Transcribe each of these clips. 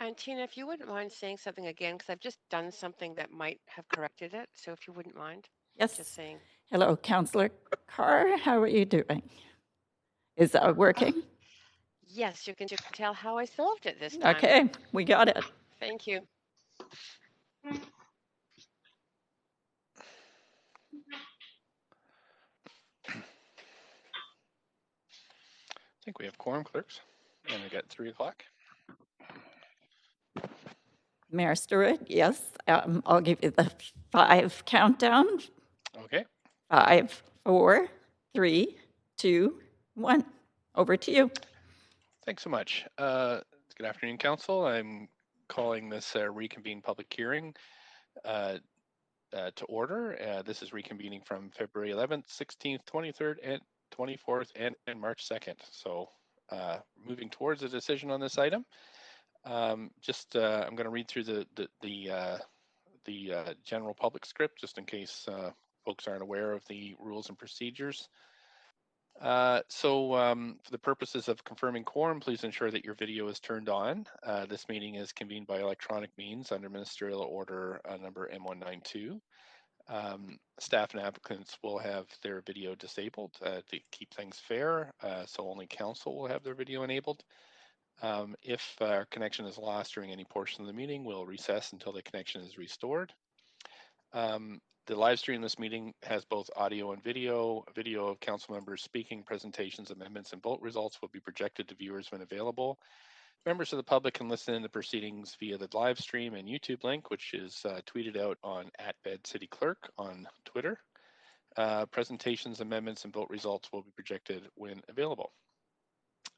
And Tina, if you wouldn't mind saying something again, because I've just done something that might have corrected it. So if you wouldn't mind, just Yes. saying. Hello, Councillor Carr. How are you doing? Is that Oh, working? yes, you can tell how I solved it this time. Okay, we got it. Thank you. I think we have quorum, clerks, and we got 3 o'clock. Mayor Stewart, yes. I'll give you the 5 countdown. Okay. 5, 4, 3, 2, 1. Over to you. Thanks so much. Good afternoon, Council. I'm calling this reconvene public hearing to order. This is reconvening from February 11th, 16th, 23rd, and 24th, and March 2nd. So moving towards a decision on this item. I'm going to read through the general public script just in case folks aren't aware of the rules and procedures. For the purposes of confirming quorum, please ensure that your video is turned on. This meeting is convened by electronic means under Ministerial Order number M192. Staff and applicants will have their video disabled to keep things fair, so only council will have their video enabled. If our connection is lost during any portion of the meeting, we'll recess until the connection is restored. The live stream of this meeting has both audio and video. Video of council members speaking, presentations, amendments, and vote results will be projected to viewers when available. Members of the public can listen in the proceedings via the live stream and YouTube link, which is tweeted out on @BedCityClerk on Twitter. Presentations, amendments, and vote results will be projected when available.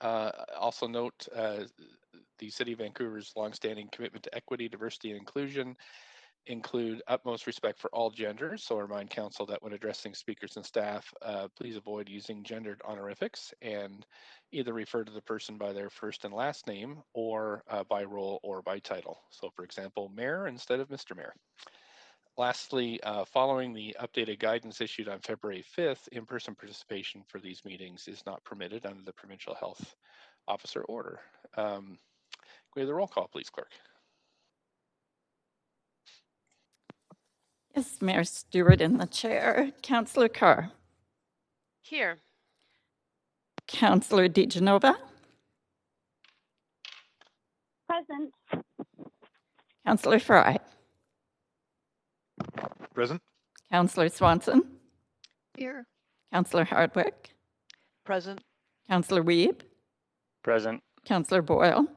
Also note the City of Vancouver's longstanding commitment to equity, diversity, and inclusion include utmost respect for all genders. So I remind council that when addressing speakers and staff, please avoid using gendered honorifics and either refer to the person by their first and last name or by role or by title. So for example, Mayor instead of Mr. Mayor. Lastly, following the updated guidance issued on February 5th, in-person participation for these meetings is not permitted under the Provincial Health Officer Order. Can we have the roll call, please, Clerk? Yes, Mayor Stewart in the chair. Councillor Carr. Here. Councillor DiGenova. Present. Councillor Fry. Present. Councillor Swanson. Here. Councillor Hardwick. Present. Councillor Weeb. Present. Councillor Boyle.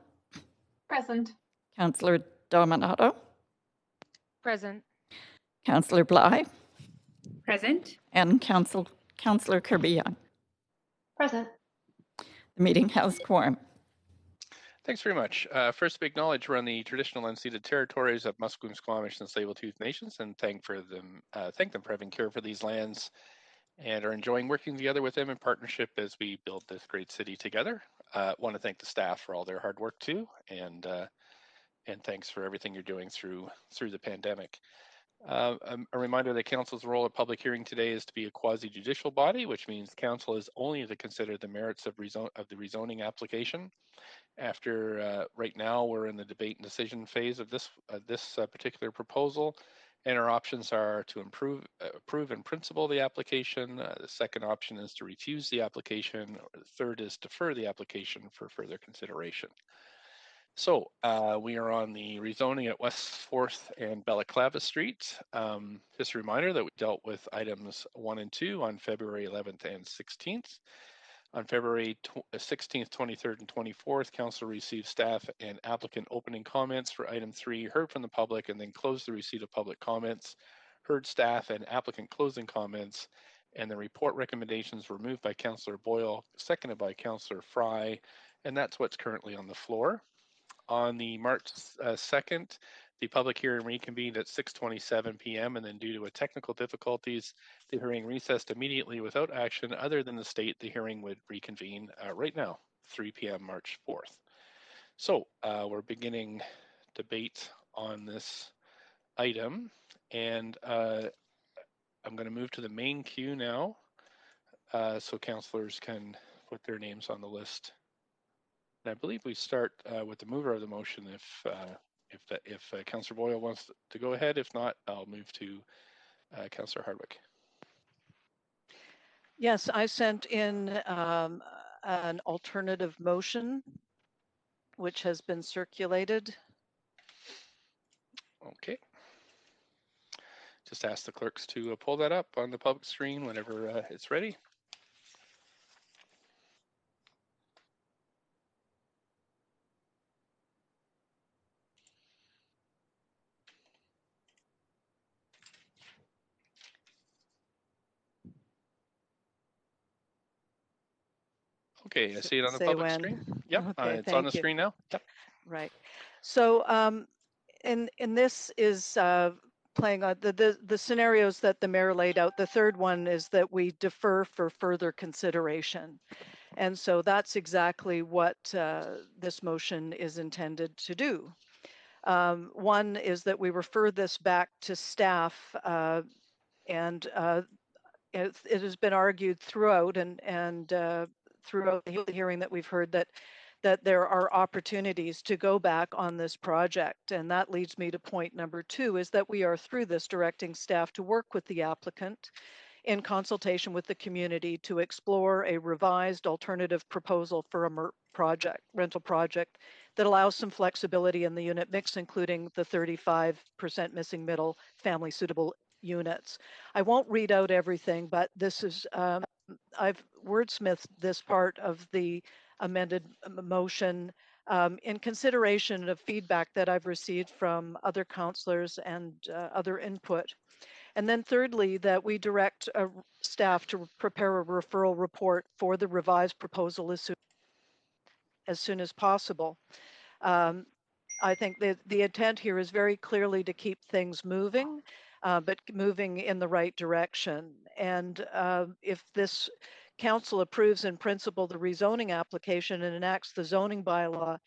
Present. Councillor Dominato. Present. Councillor Bly. Present. And Councillor Kirby-Young. Present. The meeting has quorum. Thanks very much. First, we acknowledge we're on the traditional unceded territories of Musqueam, Squamish, and Tsleil-Waututh Nations, and thank them for having care for these lands, and are enjoying working together with them in partnership as we build this great city together. Want to thank the staff for all their hard work too, and thanks for everything you're doing through the pandemic. A reminder that council's role at public hearing today is to be a quasi-judicial body, which means council is only to consider the merits of the rezoning application. After right now, we're in the debate and decision phase of this particular proposal, and our options are to approve in principle the application. The second option is to refuse the application. Or the third is defer the application for further consideration. So we are on the rezoning at West 4th and Balaclava Street. Just a reminder that we dealt with items 1 and 2 on February 11th and 16th. On February 16th, 23rd, and 24th, council received staff and applicant opening comments for item 3, heard from the public, and then closed the receipt of public comments, heard staff and applicant closing comments, and the report recommendations were moved by Councillor Boyle, seconded by Councillor Fry, and that's what's currently on the floor. On the March 2nd, the public hearing reconvened at 6:27 p.m. and then due to technical difficulties, the hearing recessed immediately without action other than to state the hearing would reconvene right now, 3 p.m. March 4th. So we're beginning debate on this item, and I'm going to move to the main queue now so councillors can put their names on the list And I believe we start with the mover of the motion if Councillor Boyle wants to go ahead. If not, I'll move to Councillor Hardwick. Yes, I sent in an alternative motion, which has been circulated. Okay. Just ask the clerks to pull that up on the public screen whenever it's ready. Okay, I see it on the Say public when. screen. Yep, Okay, it's on the thank you. screen now. Yep. Right. So, and this is playing on the scenarios that the mayor laid out. The third one is that we defer for further consideration. And so that's exactly what this motion is intended to do. One is that we refer this back to staff, and it has been argued throughout and throughout the hearing that we've heard that there are opportunities to go back on this project. And that leads me to point number 2, is that we are through this directing staff to work with the applicant in consultation with the community to explore a revised alternative proposal for a rental project that allows some flexibility in the unit mix, including the 35% missing middle family suitable units. I won't read out everything, but this is, I've wordsmithed this part of the amended motion in consideration of feedback that I've received from other councillors and other input. And then thirdly, that we direct staff to prepare a referral report for the revised proposal as soon as possible. I think that the intent here is very clearly to keep things moving, but moving in the right direction. And if this council approves in principle the rezoning application and enacts the zoning bylaw,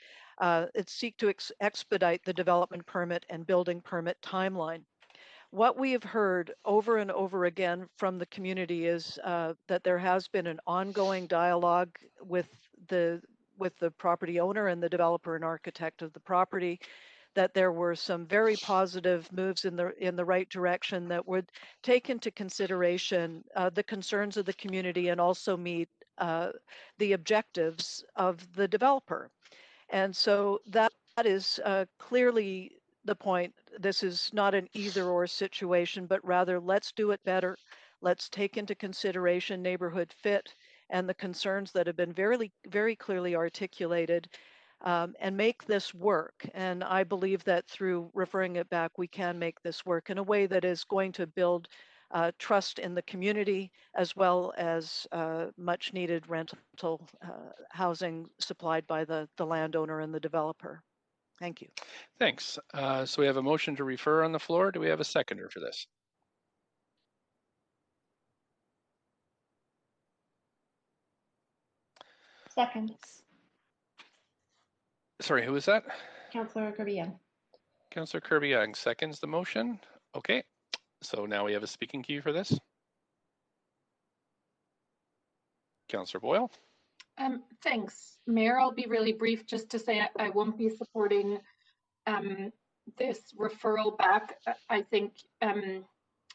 it seeks to expedite the development permit and building permit timeline. What we have heard over and over again from the community is that there has been an ongoing dialogue with the property owner and the developer and architect of the property, that there were some very positive moves in the right direction that would take into consideration the concerns of the community and also meet the objectives of the developer. And so that is clearly the point. This is not an either or situation, but rather let's do it better. Let's take into consideration neighborhood fit and the concerns that have been very clearly articulated, and make this work. And I believe that through referring it back, we can make this work in a way that is going to build trust in the community, as well as much needed rental housing supplied by the landowner and the developer. Thank you. Thanks. So we have a motion to refer on the floor. Do we have a seconder for this? Second. Sorry, who is that? Councillor Kirby-Young. Councillor Kirby-Young seconds the motion. Okay, so now we have a speaking queue for this. Councillor Boyle. Thanks, Mayor. I'll be really brief just to say I won't be supporting this referral back. I think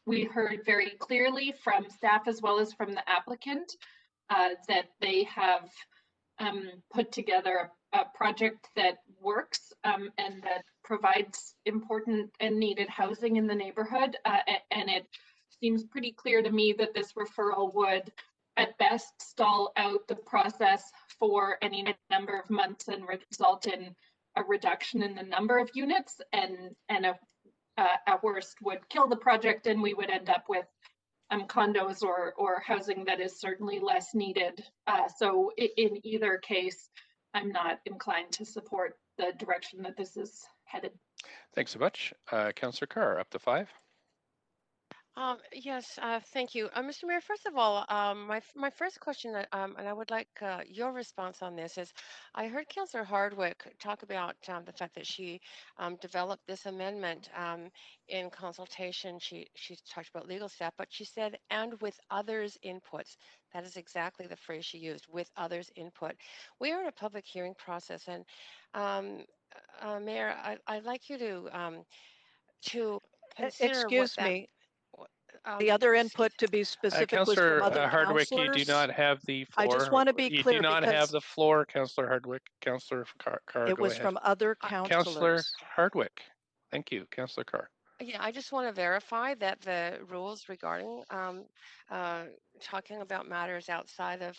we heard very clearly from staff as well as from the applicant that they have put together a project that works and that provides important and needed housing in the neighborhood. And it seems pretty clear to me that this referral would at best stall out the process for any number of months and result in a reduction in the number of units, and at worst would kill the project, and we would end up with condos or housing that is certainly less needed. So in either case, I'm not inclined to support the direction that this is headed. Thanks so much. Councillor Carr, up to 5. Yes, thank you. Mr. Mayor, first of all, my first question, and I would like your response on this is, I heard Councillor Hardwick talk about the fact that she developed this amendment in consultation. She talked about legal staff, but she said, and with others' inputs. That is exactly the phrase she used, with others' input. We are in a public hearing process, and um, Mayor, I'd like you to consider what Excuse that me, the other excuse, input to be specific was from Councillor other Hardwick, you do counselors. not have the I just floor. want to be You do clear not have because the floor, Councillor Hardwick. Councillor Carr, it go was ahead. from other Councillor counselors. Hardwick. Thank you, Councillor Carr. yeah, I just want to verify that the rules regarding uh, talking about matters outside of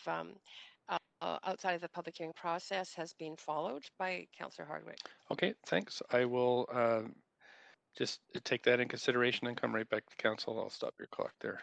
the public hearing process has been followed by Councillor Hardwick. Okay, thanks. I will just take that in consideration and come right back to council. I'll stop your clock there.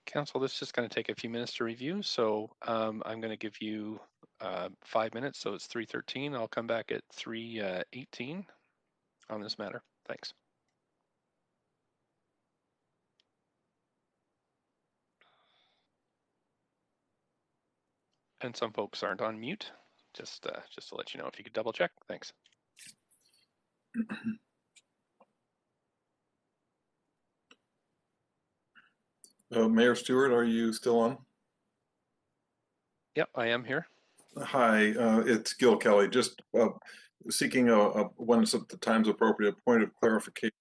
Council, this is just going to take a few minutes to review, so I'm going to give you 5 minutes, so it's 3:13. I'll come back at 3:18 on this matter. Thanks. And some folks aren't on mute. Just to let you know, if you could double check. Thanks. Mayor Stewart, are you still on? Yep, I am here. Hi, it's Gil Kelly. Just seeking when it's at the time's appropriate, point of clarification.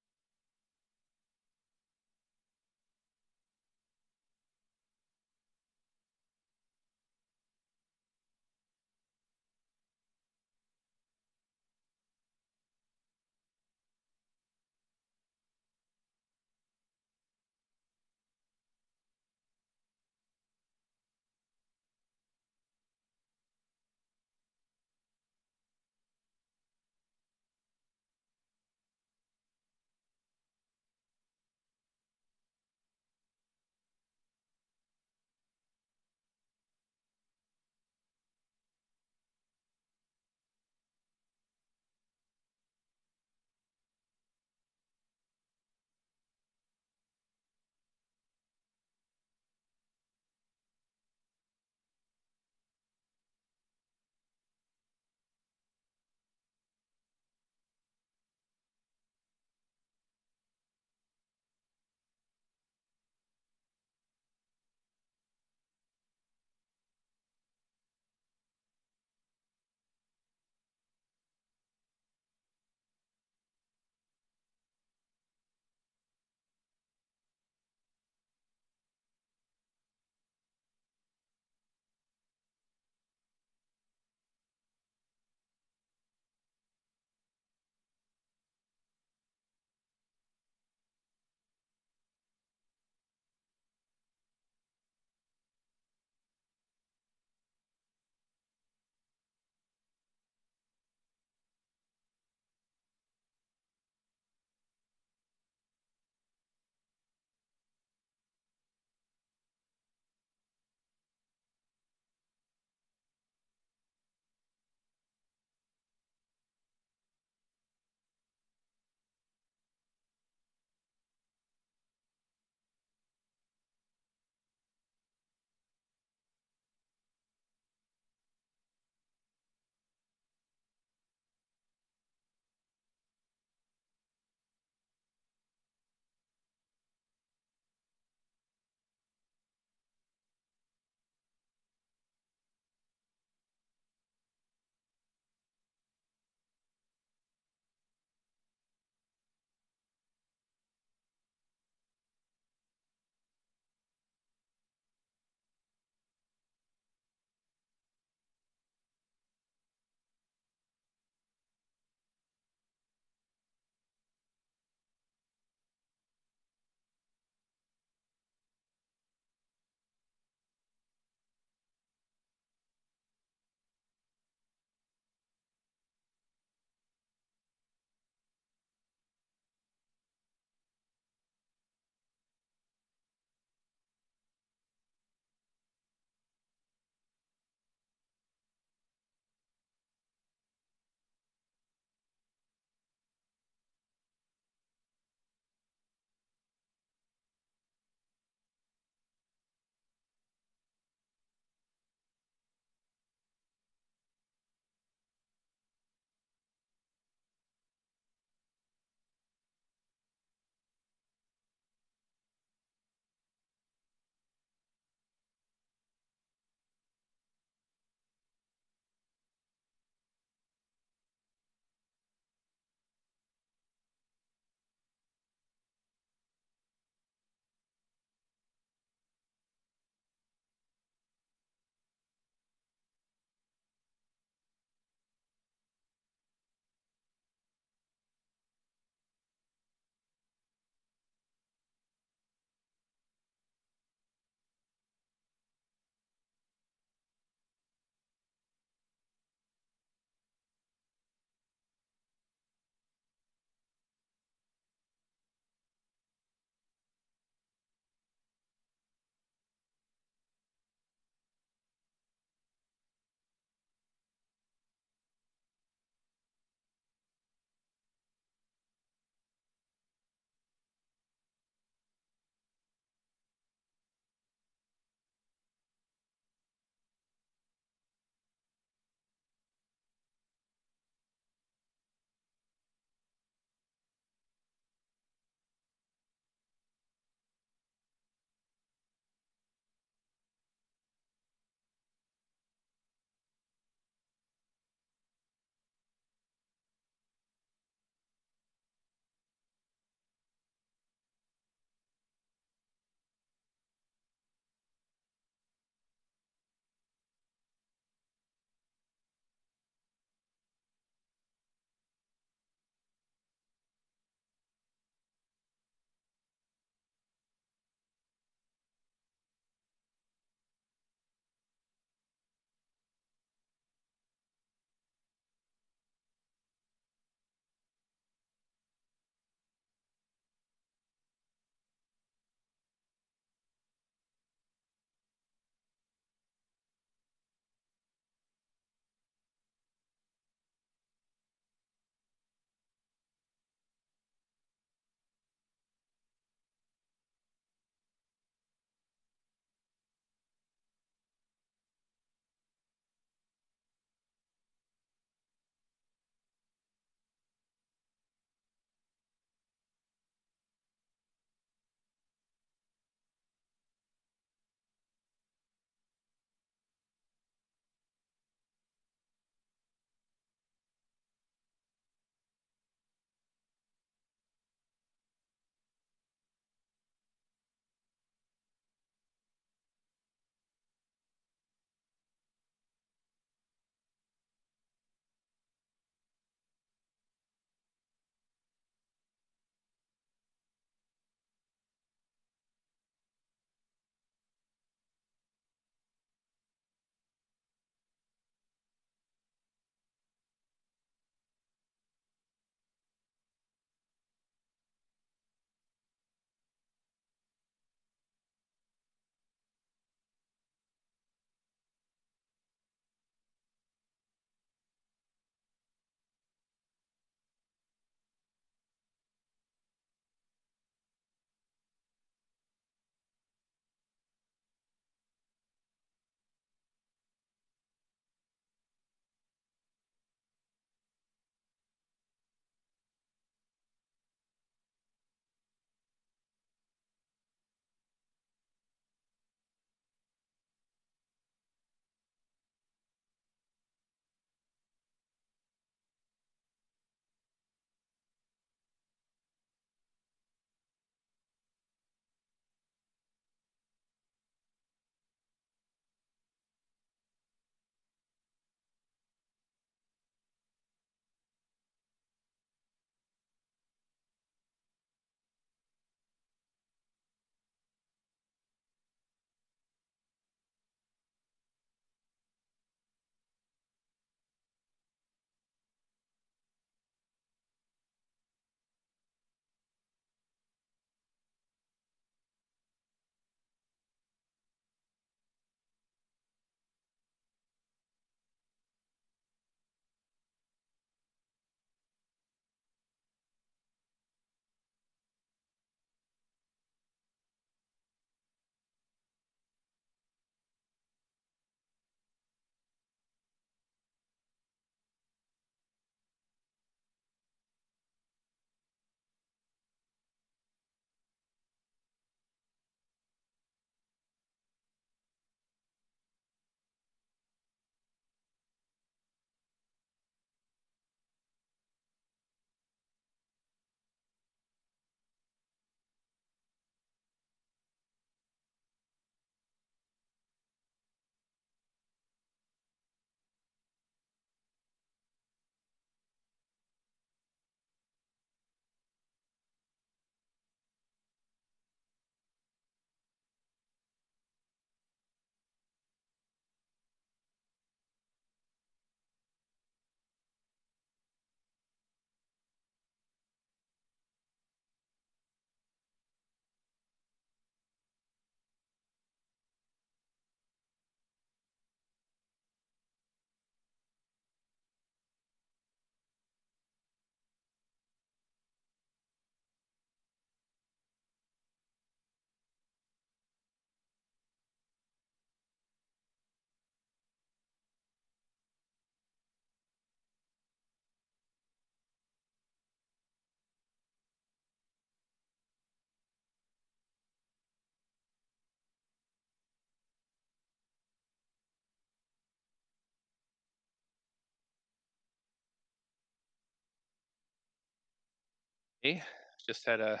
Okay, just had a,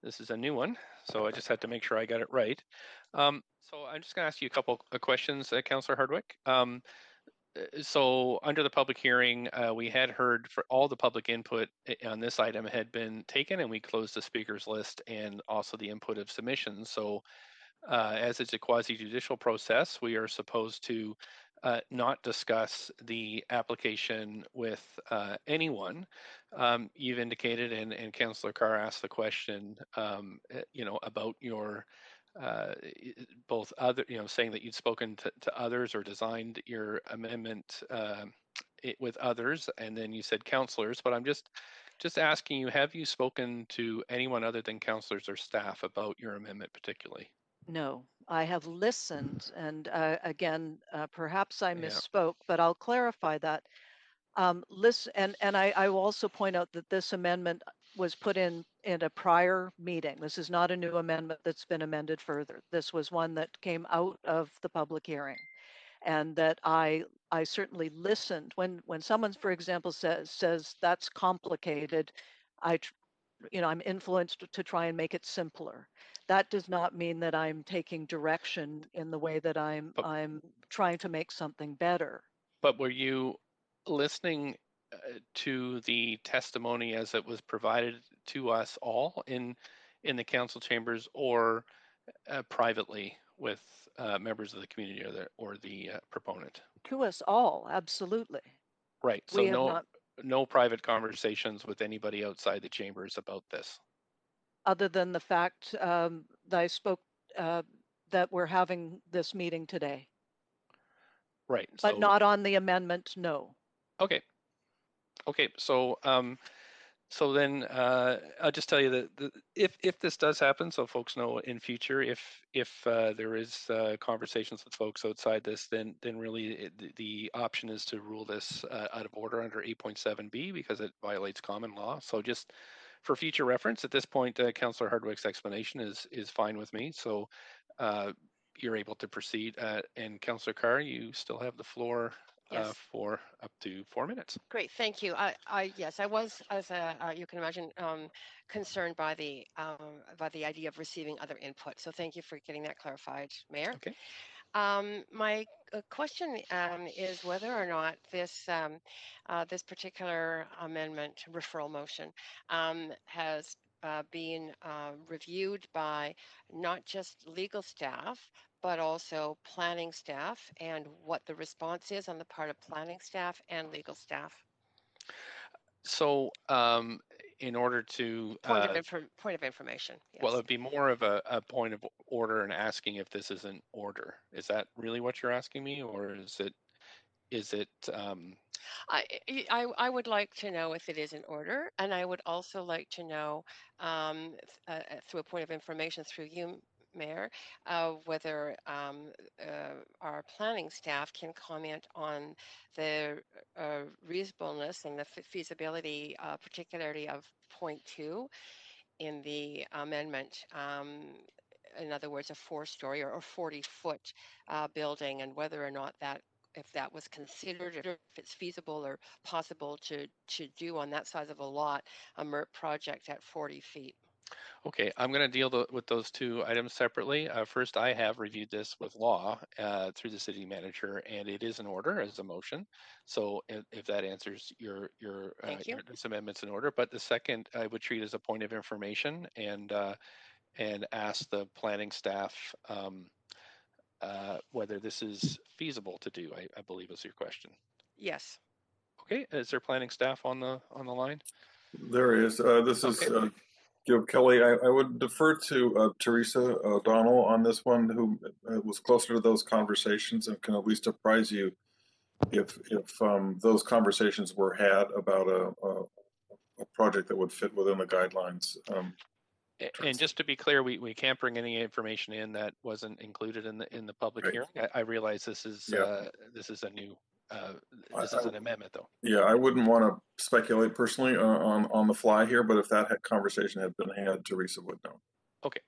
this is a new one, so I just had to make sure I got it right. So I'm just going to ask you a couple of questions, Councillor Hardwick. So under the public hearing, we had heard for all the public input on this item had been taken, and we closed the speakers list and also the input of submissions. So as it's a quasi-judicial process, we are supposed to not discuss the application with anyone. You've indicated, and Councillor Carr asked the question, about your both other, saying that you'd spoken to others or designed your amendment with others, and then you said councillors. But I'm just asking you, have you spoken to anyone other than councillors or staff about your amendment particularly? No, I have listened, and again, perhaps I Yeah. misspoke, but I'll clarify that. Listen, and I will also point out that this amendment was put in a prior meeting. This is not a new amendment that's been amended further. This was one that came out of the public hearing, and that I certainly listened when someone, for example, says that's complicated. I I'm influenced to try and make it simpler. That does not mean that I'm taking direction in the way that But I'm trying to make something better. but were you listening to the testimony as it was provided to us all in the council chambers, or privately with members of the community or the proponent? To us all, absolutely. Right. So We have not, no private conversations with anybody outside the chambers about this. other than the fact that I spoke, uh, that we're having this meeting today, Right. but So not on the amendment, no. okay. Okay. So then I'll just tell you that if this does happen, so folks know in future, if there is conversations with folks outside this, then really the option is to rule this out of order under 8.7b because it violates common law. So just for future reference, at this point, Councillor Hardwick's explanation is fine with me. So you're able to proceed. And Councillor Carr, you still have the floor Yes. for up to 4 minutes. Great, thank you. Yes, I was, as you can imagine, concerned by the idea of receiving other input. So thank you for getting that clarified, Mayor. Okay. My question is whether or not this particular amendment referral motion has been reviewed by not just legal staff, but also planning staff, and what the response is on the part of planning staff and legal staff. So, in order to, Point of information. well, Yes. it'd be more of a point of order and asking if this is an order. Is that really what you're asking me, or is it? I would like to know if it is in order, and I would also like to know, through a point of information through you, Mayor, whether our planning staff can comment on the reasonableness and the feasibility, particularly of point 2 in the amendment. In other words, a 4-story or 40-foot building, and whether or not that, if that was considered, or if it's feasible or possible to do on that size of a lot, a MERP project at 40 feet. Okay, I'm going to deal with those two items separately. First, I have reviewed this with law through the city manager, and it is in order as a motion. So if that answers Thank you. this amendment's in order. But the second, I would treat as a point of information and ask the planning staff whether this is feasible to do. I believe is your question. Yes. Okay, is there planning staff on the line? There is. This is Okay. Gil Kelly. I would defer to Teresa O'Donnell on this one, who was closer to those conversations and can at least apprise you if those conversations were had about a project that would fit within the guidelines. And just to be clear, we can't bring any information in that wasn't included in the public Right. hearing. I realize this is this is a new this is an amendment though. Yeah, I wouldn't want to speculate personally on the fly here, but if that conversation had been had, Teresa would know. Okay.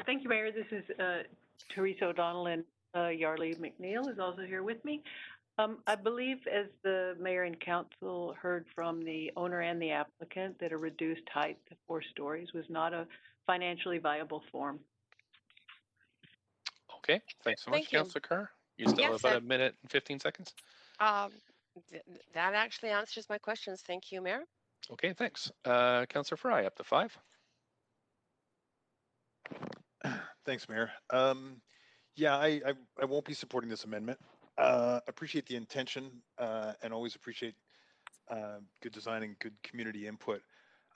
Thank you, Mayor. This is Teresa O'Donnell, and Yarley McNeil is also here with me. I believe, as the mayor and council heard from the owner and the applicant, that a reduced height to 4 stories was not a financially viable form. Okay, thanks so much, Thank you. Councillor Carr. You still have Yes, about a minute and 15 seconds. um, that actually answers my questions. Thank you, Mayor. Okay, thanks. Councillor Fry, up to 5. Thanks, Mayor. Yeah, I won't be supporting this amendment. Appreciate the intention and always appreciate good design and good community input.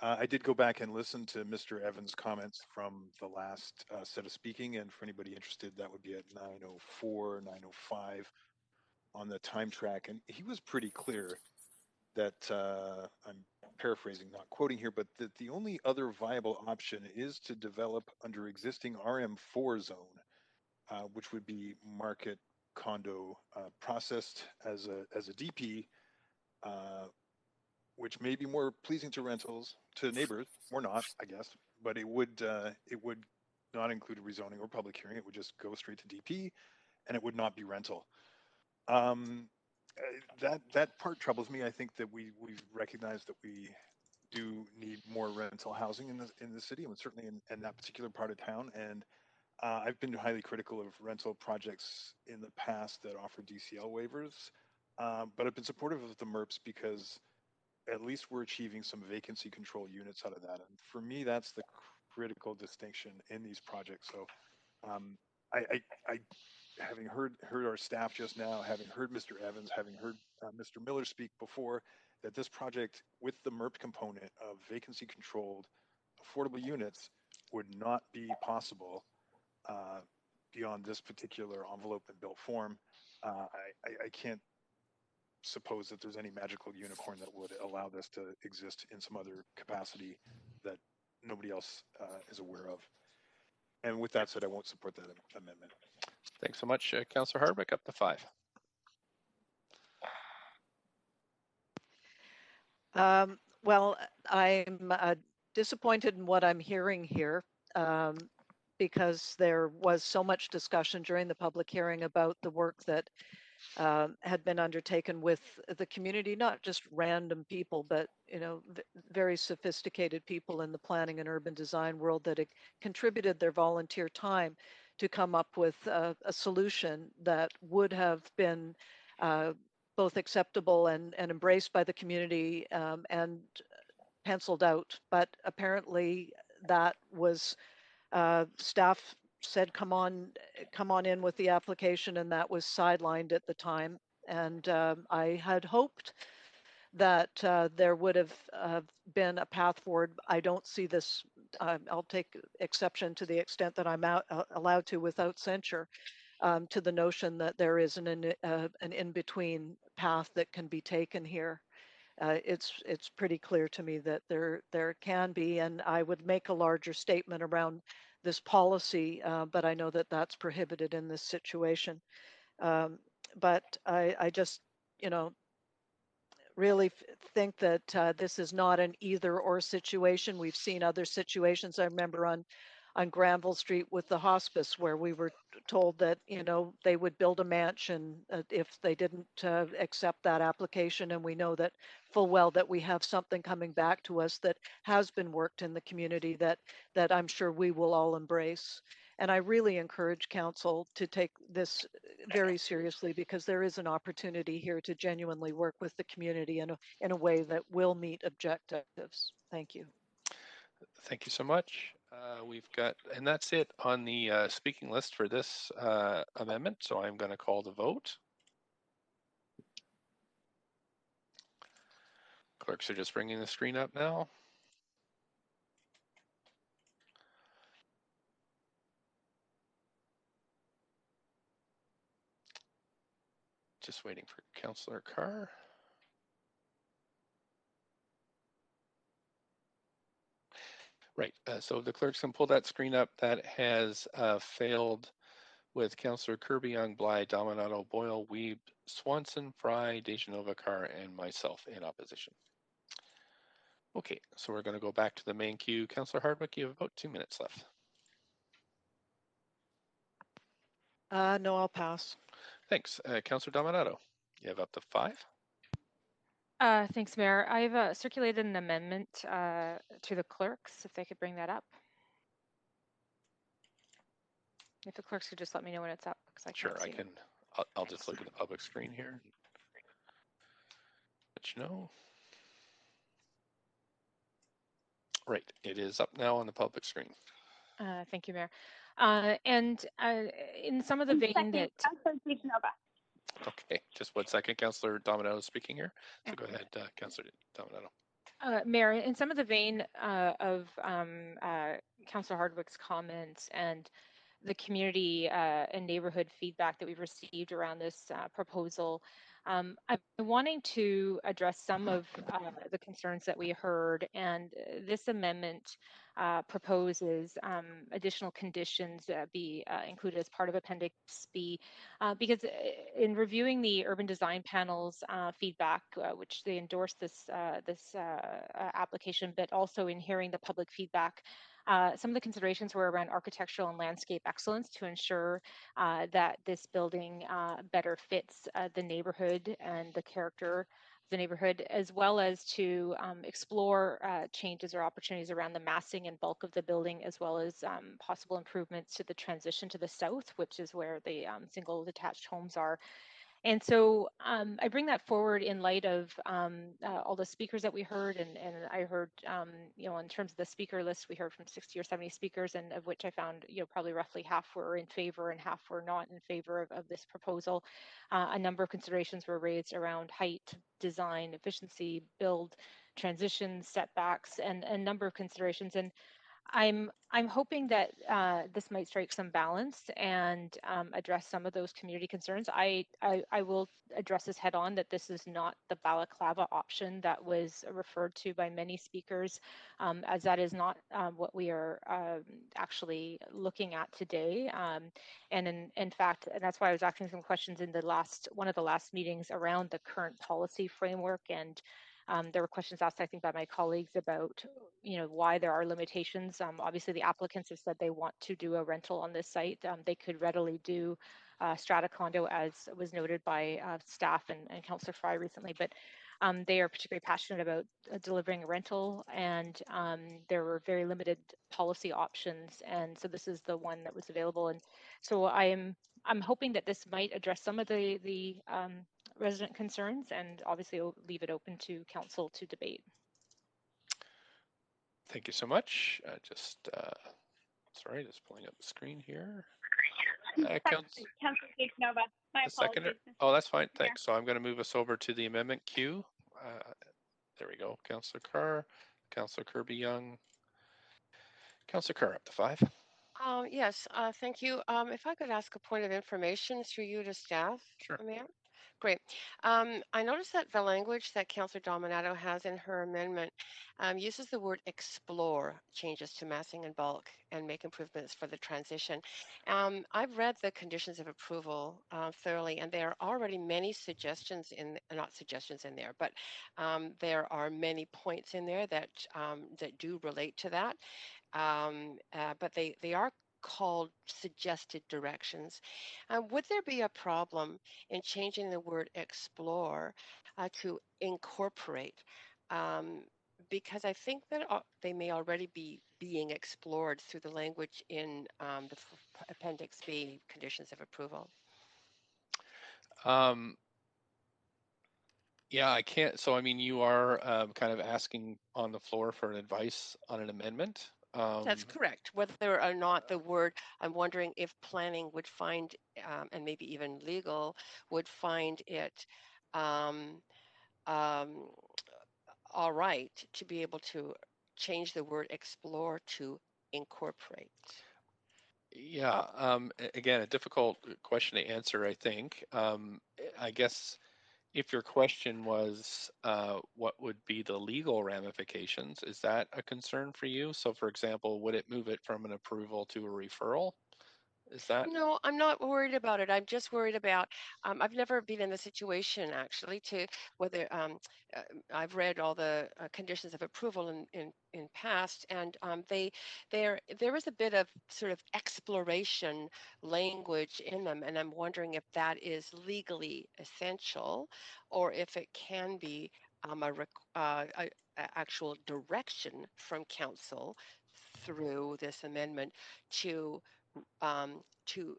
I did go back and listen to Mr. Evans' comments from the last set of speaking, and for anybody interested, that would be at 9:04, 9:05 on the time track, and he was pretty clear that I'm paraphrasing, not quoting here, but that the only other viable option is to develop under existing RM4 zone, which would be market condo processed as a DP, uh, which may be more pleasing to rentals to neighbors or not, I guess. But it would not include a rezoning or public hearing. It would just go straight to DP, and it would not be rental. Um, that part troubles me. I think that we've recognized that we do need more rental housing in the city, and certainly in that particular part of town. And I've been highly critical of rental projects in the past that offer DCL waivers, but I've been supportive of the MERPs because at least we're achieving some vacancy control units out of that. And for me, that's the critical distinction in these projects. So um, I having heard our staff just now, having heard Mr. Evans, having heard Mr. Miller speak before, that this project with the MERP component of vacancy controlled affordable units would not be possible uh, beyond this particular envelope and built form. I can't suppose that there's any magical unicorn that would allow this to exist in some other capacity that nobody else is aware of. And with that said, I won't support that amendment. Thanks so much, Councillor Hardwick, up to 5. Well, I'm disappointed in what I'm hearing here because there was so much discussion during the public hearing about the work that had been undertaken with the community, not just random people, but very sophisticated people in the planning and urban design world that had contributed their volunteer time to come up with a solution that would have been both acceptable and embraced by the community and penciled out. But apparently, that was staff said, come on in with the application, and that was sidelined at the time. And I had hoped that there would have been a path forward. I don't see this. I'll take exception to the extent that I'm allowed to without censure to the notion that there is an in-between path that can be taken here. It's pretty clear to me that there can be, and I would make a larger statement around this policy, but I know that that's prohibited in this situation. But I just, you know, really think that this is not an either or situation. We've seen other situations. I remember on Granville Street with the hospice, where we were told that they would build a mansion if they didn't accept that application, and we know that full well that we have something coming back to us that has been worked in the community that I'm sure we will all embrace. And I really encourage council to take this very seriously, because there is an opportunity here to genuinely work with the community in a way that will meet objectives. Thank you. Thank you so much. We've got, and that's it on the speaking list for this amendment. So I'm going to call the vote. Clerks are just bringing the screen up now. Just waiting for Councillor Carr. Right, so the clerks can pull that screen up. That has failed with Councillor Kirby, Young, Bly, Dominato, Boyle, Weeb, Swanson, Fry, Dejanova, Carr, and myself in opposition. Okay, so we're going to go back to the main queue. Councillor Hardwick, you have about 2 minutes left. No, I'll pass. Thanks. Councillor Dominato. You have up to 5. Thanks, Mayor. I've circulated an amendment to the clerks, if they could bring that up. If the clerks could just let me know when it's up, because I can't Sure, see I can. I'll just look at the public screen here. Let you know. Right, it is up now on the public screen. Thank you, Mayor. And in some of the vein that... Okay, just 1 second. Councillor Domino is speaking here. So go ahead, Councillor Domino. Mayor, in some of the vein of Councillor Hardwick's comments and the community and neighborhood feedback that we've received around this proposal, I'm wanting to address some of the concerns that we heard, and this amendment proposes additional conditions be included as part of Appendix B, because in reviewing the urban design panel's feedback, which they endorsed this application, but also in hearing the public feedback, some of the considerations were around architectural and landscape excellence to ensure that this building better fits the neighborhood and the character of the neighborhood, as well as to explore changes or opportunities around the massing and bulk of the building, as well as possible improvements to the transition to the south, which is where the single detached homes are. And so I bring that forward in light of all the speakers that we heard, and I heard, in terms of the speaker list, we heard from 60 or 70 speakers, and of which I found, probably roughly half were in favor and half were not in favor of this proposal. A number of considerations were raised around height, design, efficiency, build, transition, setbacks, and a number of considerations. And I'm hoping that this might strike some balance and address some of those community concerns. I will address this head on, that this is not the balaclava option that was referred to by many speakers, as that is not what we are actually looking at today. And in fact, and that's why I was asking some questions in one of the last meetings around the current policy framework, and there were questions asked, I think, by my colleagues about, why there are limitations. Obviously, the applicants have said they want to do a rental on this site. They could readily do strata condo, as was noted by staff and Councillor Fry recently, but they are particularly passionate about delivering a rental, and there were very limited policy options, and so this is the one that was available. And so I'm hoping that this might address some of the resident concerns, and obviously leave it open to council to debate. Thank you so much. Sorry, just pulling up the screen here. Councillor Nova, my apologies. Oh, that's fine. Thanks. So I'm going to move us over to the amendment queue. There we go. Councillor Carr, Councillor Kirby-Young. Councillor Carr, up to 5. Yes, thank you. If I could ask a point of information through you to staff, Sure. Mayor? Great. I noticed that the language that Councillor Dominato has in her amendment uses the word explore changes to massing and bulk and make improvements for the transition. I've read the conditions of approval thoroughly, and there are already many suggestions not suggestions in there, but there are many points in there that do relate to that. But they are called suggested directions. Would there be a problem in changing the word explore to incorporate? Because I think that they may already be being explored through the language in the Appendix B, conditions of approval. Yeah, I can't. So, I mean, you are kind of asking on the floor for an advice on an amendment. That's correct. Whether or not the word, I'm wondering if planning would find, and maybe even legal, would find it all right to be able to change the word explore to incorporate. Yeah, again, a difficult question to answer, I think. I guess if your question was what would be the legal ramifications, is that a concern for you? So, for example, would it move it from an approval to a referral? Is that No, I'm not worried about it. I'm just worried about. I've never been in the situation actually to whether uh, I've read all the conditions of approval in past, and there is a bit of sort of exploration language in them, and I'm wondering if that is legally essential, or if it can be a actual direction from council through this amendment to to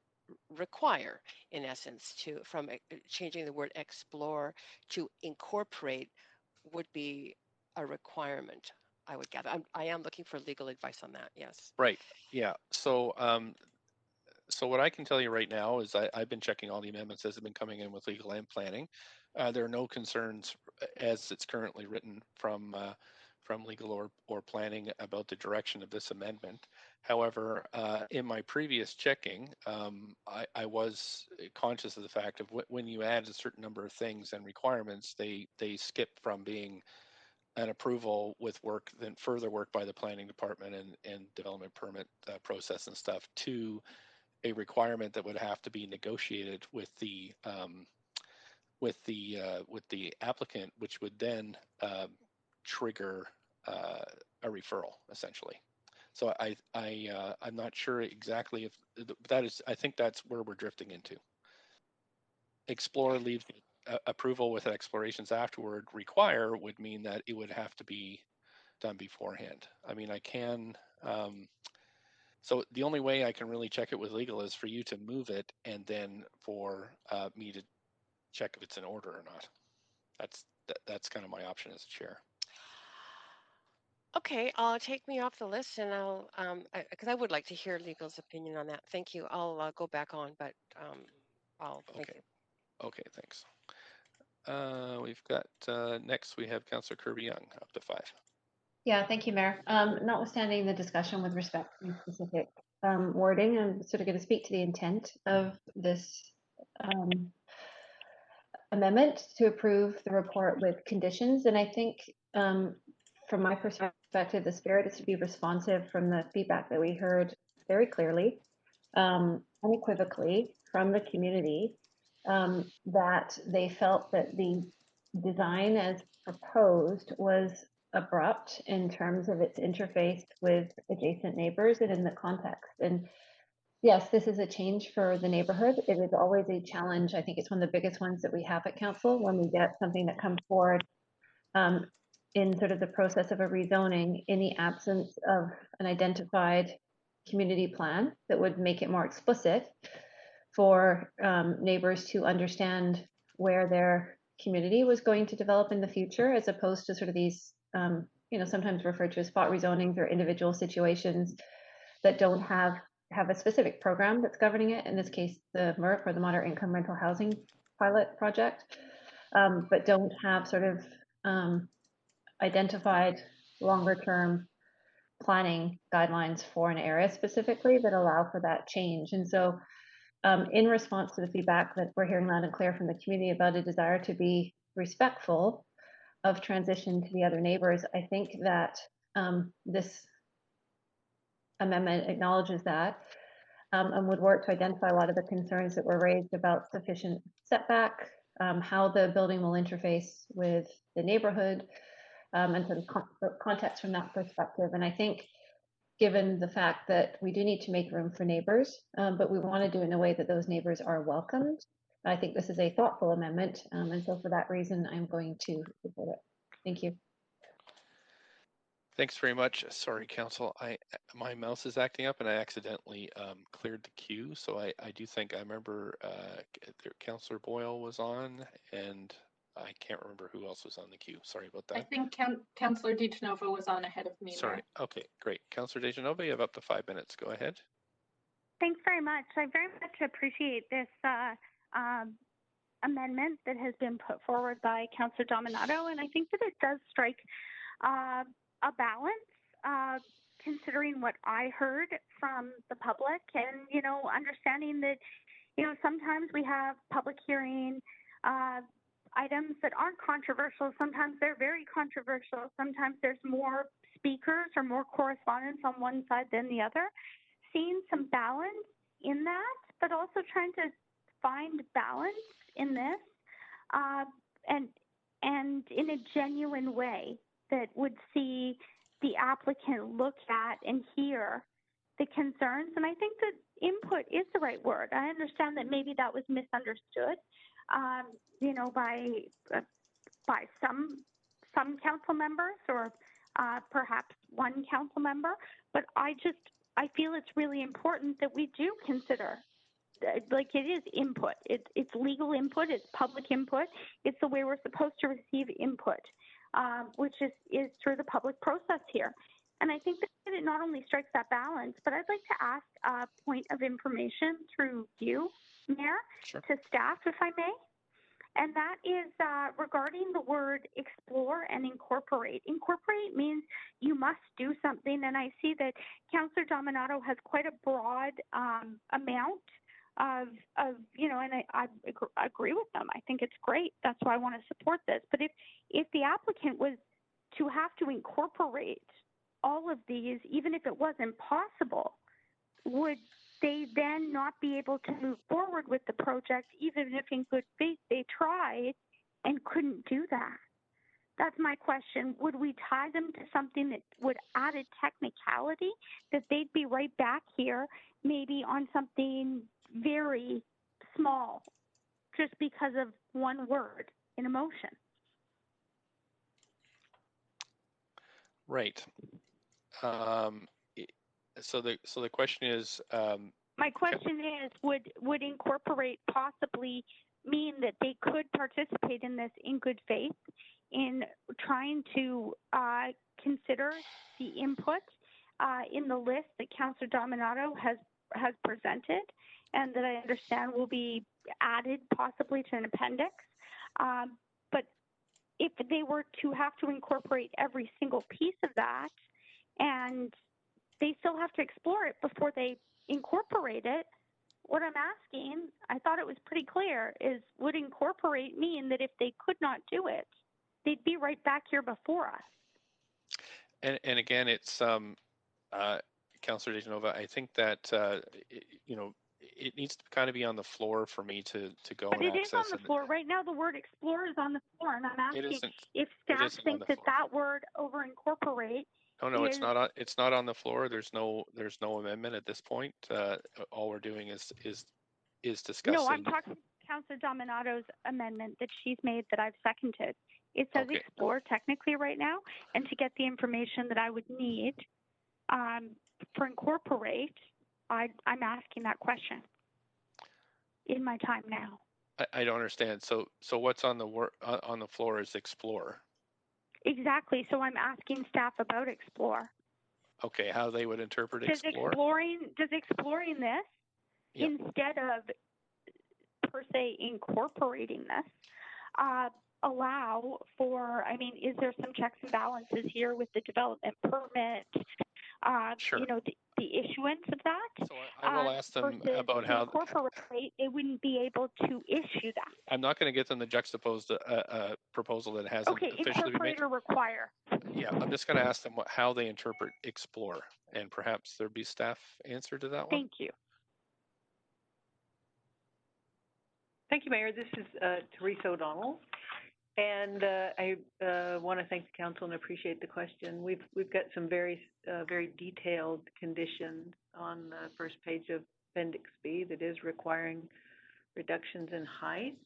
require, in essence, to from changing the word explore to incorporate would be a requirement. I would gather. I am looking for legal advice on that. Yes. right? Yeah. So what I can tell you right now is I've been checking all the amendments as they've been coming in with legal and planning. There are no concerns as it's currently written from legal or planning about the direction of this amendment. However, in my previous checking, I was conscious of the fact of when you add a certain number of things and requirements, they skip from being an approval with work, then further work by the planning department and development permit process and stuff to a requirement that would have to be negotiated with the applicant, which would then trigger a referral essentially. So I'm not sure exactly if that is. I think that's where we're drifting into. Explore leaves approval with explorations afterward. Require would mean that it would have to be done beforehand. I mean, I can. So the only way I can really check it with legal is for you to move it, and then for me to check if it's in order or not. That's kind of my option as a chair. Okay, take me off the list, and I'll because I would like to hear legal's opinion on that. Thank you. I'll go back on, but I'll thank Okay. you. Okay. Thanks. We've got next we have Councillor Kirby Young, up to 5. Yeah, thank you, Mayor. Notwithstanding the discussion with respect to specific wording, I'm sort of going to speak to the intent of this amendment to approve the report with conditions. And I think from my perspective, the spirit is to be responsive from the feedback that we heard very clearly, unequivocally from the community, that they felt that the design as proposed was abrupt in terms of its interface with adjacent neighbors and in the context. And yes, this is a change for the neighborhood. It is always a challenge. I think it's one of the biggest ones that we have at council when we get something that comes forward in sort of the process of a rezoning in the absence of an identified community plan that would make it more explicit for neighbors to understand where their community was going to develop in the future, as opposed to sort of these, sometimes referred to as spot rezonings or individual situations that don't have a specific program that's governing it. In this case, the MRF, or the Moderate Income Rental Housing Pilot Project, but don't have sort of identified longer term planning guidelines for an area specifically that allow for that change. And so in response to the feedback that we're hearing loud and clear from the community about a desire to be respectful of transition to the other neighbors, I think that this amendment acknowledges that and would work to identify a lot of the concerns that were raised about sufficient setback, how the building will interface with the neighborhood, and sort of context from that perspective. And I think given the fact that we do need to make room for neighbors, but we want to do it in a way that those neighbors are welcomed, I think this is a thoughtful amendment. And so for that reason, I'm going to support it. Thank you. Thanks very much. Sorry, Council. My mouse is acting up, and I accidentally cleared the queue. So I do think I remember Councillor Boyle was on, and I can't remember who else was on the queue. Sorry about that. I think Councillor DiGenova was on ahead of me. Sorry. Mayor. Okay, great. Councillor DeGenova, you have up to 5 minutes. Go ahead. Thanks very much. I very much appreciate this amendment that has been put forward by Councillor Dominato, and I think that it does strike a balance, considering what I heard from the public, and understanding that sometimes we have public hearing items that aren't controversial. Sometimes they're very controversial. Sometimes there's more speakers or more correspondence on one side than the other. Seeing some balance in that, but also trying to find balance in this, and in a genuine way that would see the applicant look at and hear the concerns. And I think that input is the right word. I understand that maybe that was misunderstood, by some council members, or perhaps one council member. But I feel it's really important that we do consider, like, it is input. It's legal input. It's public input. It's the way we're supposed to receive input, which is through the public process here. And I think that it not only strikes that balance, but I'd like to ask a point of information through you, Mayor, Sure. to staff, if I may. And that is regarding the word explore and incorporate. Incorporate means you must do something. And I see that Councillor Dominato has quite a broad amount of and I agree with them. I think it's great. That's why I want to support this. But if the applicant was to have to incorporate all of these, even if it wasn't possible, would they then not be able to move forward with the project, even if in good faith they tried and couldn't do that? That's my question. Would we tie them to something that would add a technicality, that they'd be right back here, maybe on something very small, just because of one word in a motion? Right. So the question is. My question is, would incorporate possibly mean that they could participate in this in good faith, in trying to consider the input in the list that Councillor Dominato has presented, and that I understand will be added possibly to an appendix. But if they were to have to incorporate every single piece of that, and they still have to explore it before they incorporate it, what I'm asking, I thought it was pretty clear, is would incorporate mean that if they could not do it, they'd be right back here before us? And again, it's Councillor DeGenova, I think that it needs to kind of be on the floor for me to go But and it is on access the it. floor right now. The word explore is on the floor, and I'm It asking isn't. if It staff isn't on think the that floor. that word over incorporate No, is. it's not on the floor. There's no amendment at this point. All we're doing is discussing. No, I'm talking Councillor Dominato's amendment that she's made that I've seconded. It says Okay. explore technically right now, and to get the information that I would need for incorporate, I'm asking that question in my time now. I don't understand. So what's on the floor is explore. Exactly. So I'm asking staff about explore. Okay, how they would interpret explore? Does exploring this, Yep. instead of per se incorporating this, allow for, I mean, is there some checks and balances here with the development permit, Sure. the issuance of that? So I will ask them versus about how. incorporate, they wouldn't be able to issue that. I'm not going to get them to juxtapose a proposal that hasn't Okay, officially been made. incorporate or require. Yeah, I'm just going to ask them how they interpret explore, and perhaps there'd be staff answer to that one. Thank you. Thank you, Mayor. This is Teresa O'Donnell, and I want to thank the council and appreciate the question. We've got some very detailed conditions on the first page of Appendix B that is requiring reductions in height.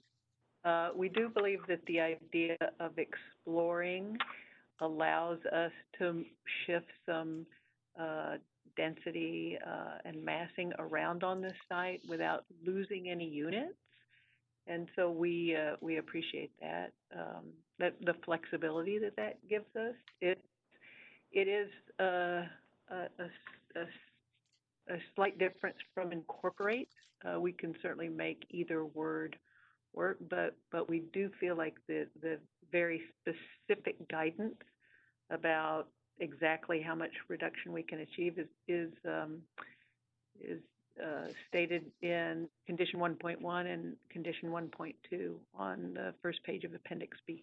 We do believe that the idea of exploring allows us to shift some density and massing around on this site without losing any units. And so we appreciate that, the flexibility that gives us. It is a slight difference from incorporate. We can certainly make either word work, but we do feel like the very specific guidance about exactly how much reduction we can achieve is stated in condition 1.1 and condition 1.2 on the first page of Appendix B.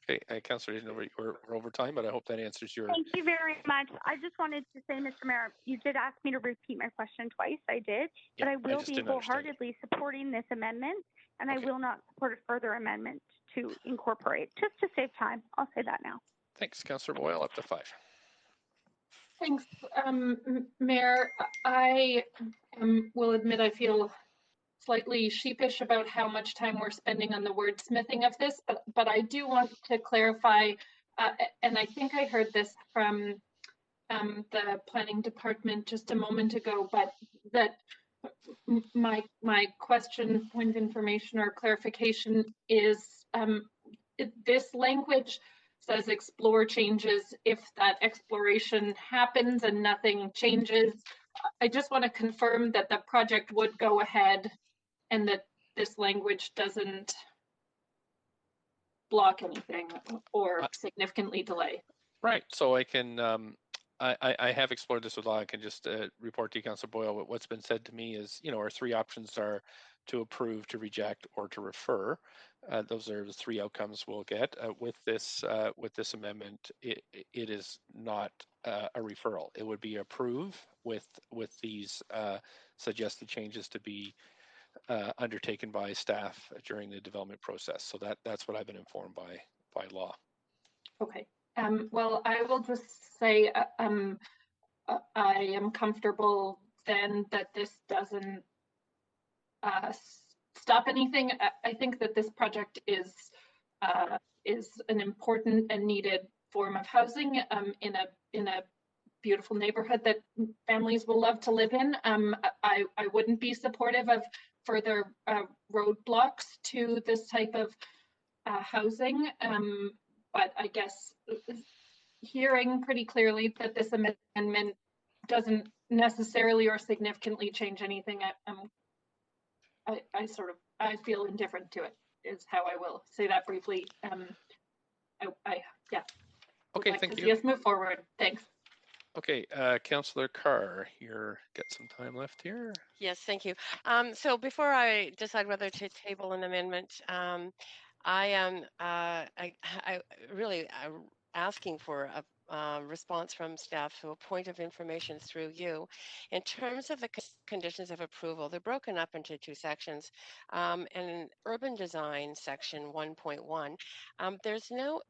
Okay, Councillor, we're over time, but I hope that answers your. Thank you very much. I just wanted to say, Mr. Mayor, you did ask me to repeat my question twice. I did, but I will be wholeheartedly supporting this amendment, and I will not support a further amendment to incorporate, just to save time. I'll say that now. Thanks, Councillor Boyle. Up to 5. Thanks, Mayor. I will admit I feel slightly sheepish about how much time we're spending on the wordsmithing of this, but I do want to clarify, and I think I heard this from the planning department just a moment ago, but that my question, point of information or clarification is this language says explore changes if that exploration happens and nothing changes. I just want to confirm that the project would go ahead and that this language doesn't block anything or significantly delay. Right. So I can, I have explored this with law. I can just report to you, Councillor Boyle. What's been said to me is, our 3 options are to approve, to reject, or to refer. Those are the 3 outcomes we'll get. With this amendment, it is not a referral. It would be approve with these suggested changes to be undertaken by staff during the development process. So that's what I've been informed by law. Okay. Well, I will just say I am comfortable then that this doesn't stop anything. I think that this project is an important and needed form of housing in a beautiful neighborhood that families will love to live in. I wouldn't be supportive of further roadblocks to this type of housing, but I guess hearing pretty clearly that this amendment doesn't necessarily or significantly change anything, I feel indifferent to it, is how I will say that briefly. Yeah. Okay, like thank to you. See us move forward. Thanks. Okay, Councillor Carr, you're got some time left here. Yes, thank you. So before I decide whether to table an amendment, I am I really asking for a response from staff to a point of information through you. In terms of the conditions of approval, they're broken up into 2 sections. In urban design section 1.1, there's no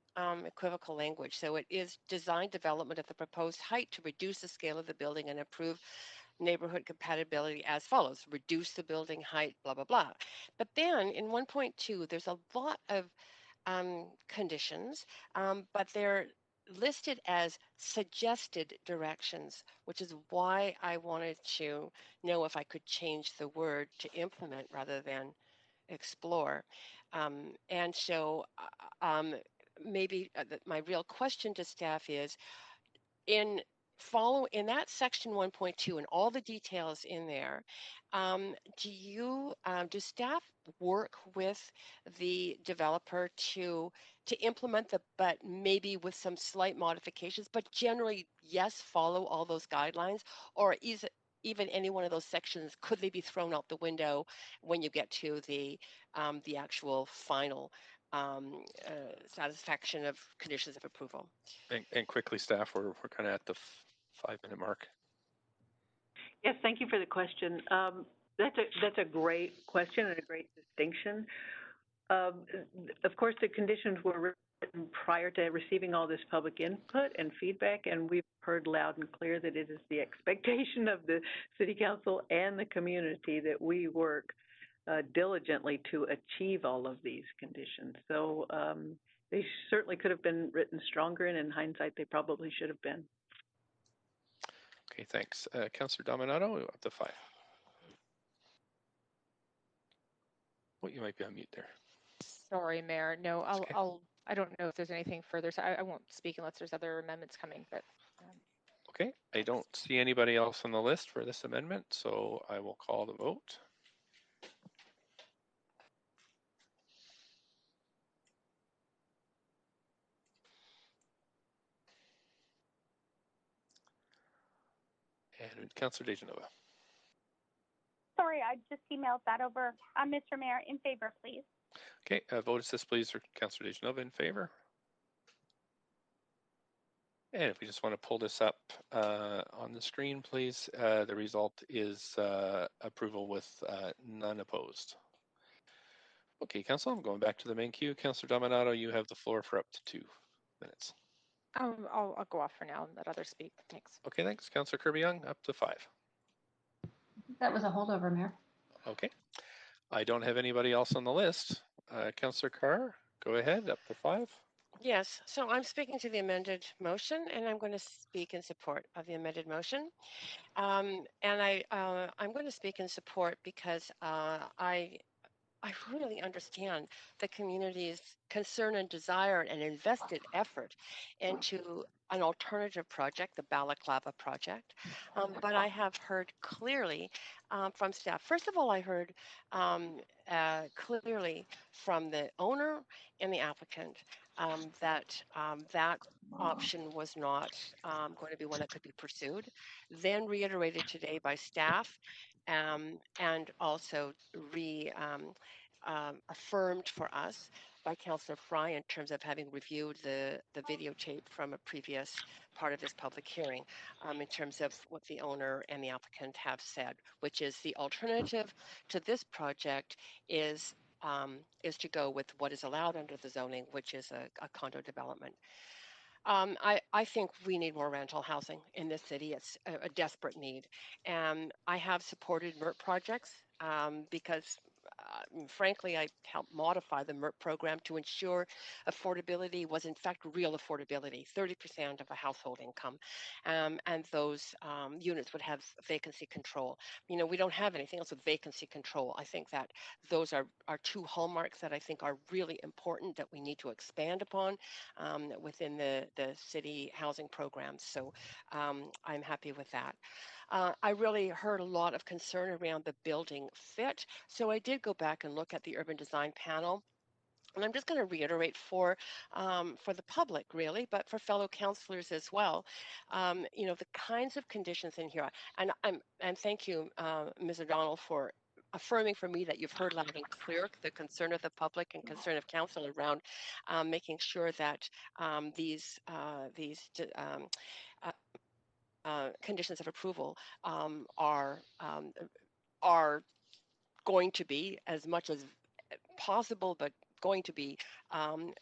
equivocal language. So it is design development of the proposed height to reduce the scale of the building and improve neighborhood compatibility as follows: reduce the building height, blah, blah, blah. But then in 1.2, there's a lot of conditions, but they're listed as suggested directions, which is why I wanted to know if I could change the word to implement rather than explore. And so maybe my real question to staff is, in that section 1.2 and all the details in there, do staff work with the developer to implement but maybe with some slight modifications, but generally, yes, follow all those guidelines? Or is it even any one of those sections, could they be thrown out the window when you get to the actual final satisfaction of conditions of approval? And quickly, staff, we're kind of at the 5-minute mark. Yes, thank you for the question. That's a great question and a great distinction. Of course, the conditions were written prior to receiving all this public input and feedback, and we've heard loud and clear that it is the expectation of the City Council and the community that we work diligently to achieve all of these conditions. So they certainly could have been written stronger, and in hindsight, they probably should have been. Okay, thanks. Councillor Dominato, up to 5. Oh, you might be on mute there. Sorry, Mayor. No, Okay. I don't know if there's anything further, so I won't speak unless there's other amendments coming, but. Okay, I don't see anybody else on the list for this amendment, so I will call the vote. And Councillor Dejanova. Sorry, I just emailed that over. Mr. Mayor, in favor, please. Okay, vote is this, please, for Councillor Dejanova in favor. And if we just want to pull this up on the screen, please, the result is approval with none opposed. Okay, Council, I'm going back to the main queue. Councillor Dominato, you have the floor for up to 2 minutes. I'll go off for now and let others speak. Thanks. Okay, thanks. Councillor Kirby-Young, up to 5. That was a holdover, Mayor. Okay. I don't have anybody else on the list. Councillor Carr, go ahead, up to 5. Yes, so I'm speaking to the amended motion, and I'm going to speak in support of the amended motion. I'm going to speak in support because I really understand the community's concern and desire and invested effort into an alternative project, the Balaclava project. But I have heard clearly from staff. First of all, I heard clearly from the owner and the applicant that option was not going to be one that could be pursued. Then reiterated today by staff and also affirmed for us by Councillor Fry in terms of having reviewed the videotape from a previous part of this public hearing in terms of what the owner and the applicant have said, which is the alternative to this project is to go with what is allowed under the zoning, which is a condo development. I think we need more rental housing in this city. It's a desperate need. And I have supported MERT projects because, frankly, I helped modify the MERT program to ensure affordability was, in fact, real affordability, 30% of a household income. And those units would have vacancy control. You know, we don't have anything else with vacancy control. I think that those are two hallmarks that I think are really important that we need to expand upon within the city housing programs. So I'm happy with that. I really heard a lot of concern around the building fit. So I did go back and look at the urban design panel. And I'm just going to reiterate for the public, really, but for fellow councillors as well. You know, the kinds of conditions in here, and thank you, Ms. O'Donnell, for affirming for me that you've heard loud and clear the concern of the public and concern of council around making sure that these conditions of approval are going to be as much as possible, but going to be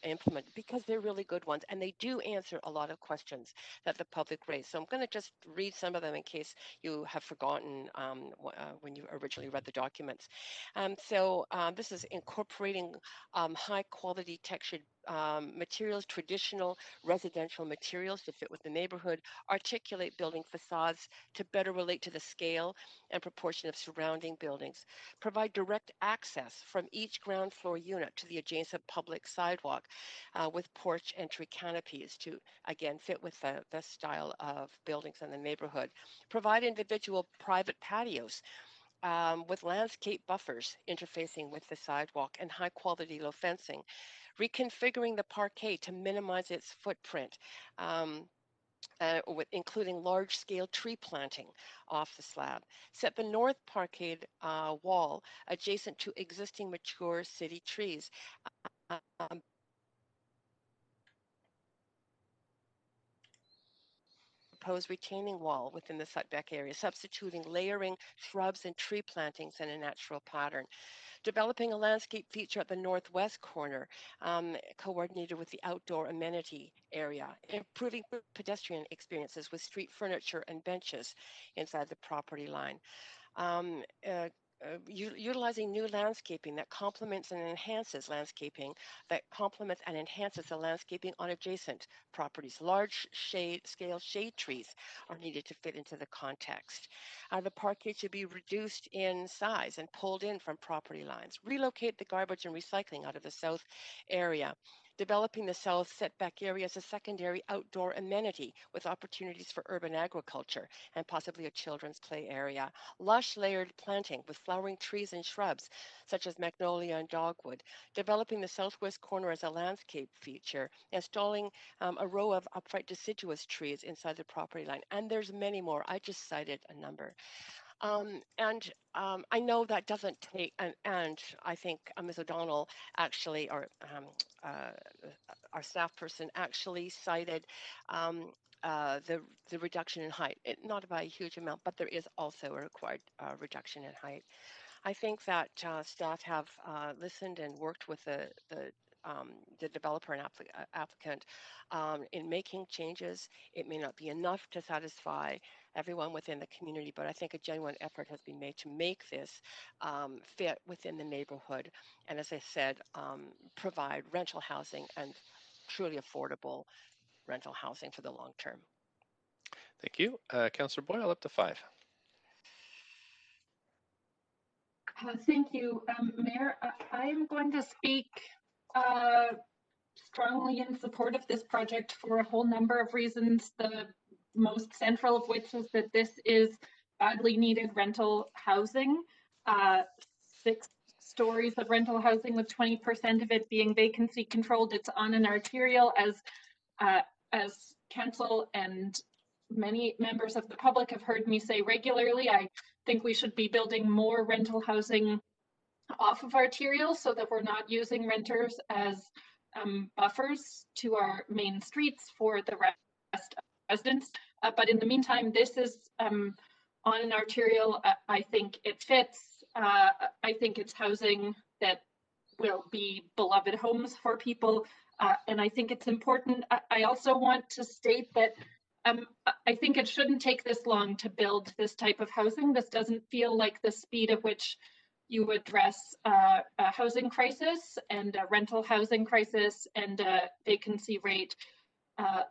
implemented because they're really good ones and they do answer a lot of questions that the public raised. So I'm going to just read some of them in case you have forgotten when you originally read the documents. This is incorporating high quality textured materials, traditional residential materials to fit with the neighborhood, articulate building facades to better relate to the scale and proportion of surrounding buildings, provide direct access from each ground floor unit to the adjacent public sidewalk with porch entry canopies to, again, fit with the style of buildings in the neighborhood, provide individual private patios with landscape buffers interfacing with the sidewalk and high quality low fencing, reconfiguring the parquet to minimize its footprint. Including large-scale tree planting off the slab. Set the north parkade wall adjacent to existing mature city trees. Um, Proposed retaining wall within the setback area, substituting layering shrubs and tree plantings in a natural pattern. Developing a landscape feature at the northwest corner, coordinated with the outdoor amenity area. Improving pedestrian experiences with street furniture and benches inside the property line. um, uh, Utilizing new landscaping that complements and enhances landscaping that complements and enhances the landscaping on adjacent properties. Large scale shade trees are needed to fit into the context. The parkade should be reduced in size and pulled in from property lines. Relocate the garbage and recycling out of the south area. Developing the south setback area as a secondary outdoor amenity with opportunities for urban agriculture and possibly a children's play area. Lush layered planting with flowering trees and shrubs such as magnolia and dogwood. Developing the southwest corner as a landscape feature. Installing a row of upright deciduous trees inside the property line. And there's many more. I just cited a number. I know that doesn't take, and I think Ms. O'Donnell actually, or uh, our staff person actually cited um, the reduction in height. Not by a huge amount, but there is also a required reduction in height. I think that staff have listened and worked with the developer and applicant in making changes. It may not be enough to satisfy everyone within the community, but I think a genuine effort has been made to make this fit within the neighborhood. And as I said, provide rental housing and truly affordable rental housing for the long term. Thank you. Councillor Boyle, up to 5. Thank you, Mayor. I am going to speak uh, strongly in support of this project for a whole number of reasons, the most central of which is that this is badly needed rental housing. 6 stories of rental housing with 20% of it being vacancy controlled. It's on an arterial, as council and many members of the public have heard me say regularly. I think we should be building more rental housing off of arterial so that we're not using renters as buffers to our main streets for the rest of residents. But in the meantime, this is on an arterial. I think it fits. I think it's housing that will be beloved homes for people. And I think it's important. I also want to state that I think it shouldn't take this long to build this type of housing. This doesn't feel like the speed at which you address a housing crisis and a rental housing crisis and a vacancy rate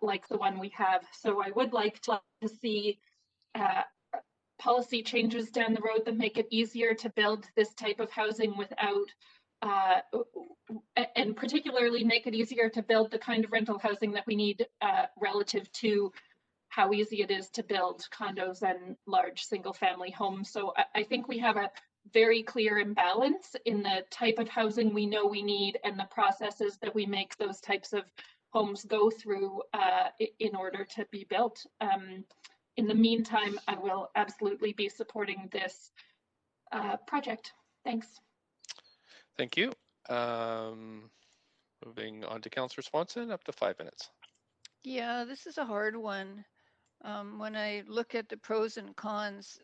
like the one we have. So I would like to see policy changes down the road that make it easier to build this type of housing without and particularly make it easier to build the kind of rental housing that we need relative to how easy it is to build condos and large single family homes. So I think we have a very clear imbalance in the type of housing we know we need and the processes that we make those types of homes go through in order to be built. In the meantime, I will absolutely be supporting this project. Thanks. Thank you. Moving on to Councillor Swanson, up to 5 minutes. Yeah, this is a hard one. When I look at the pros and cons,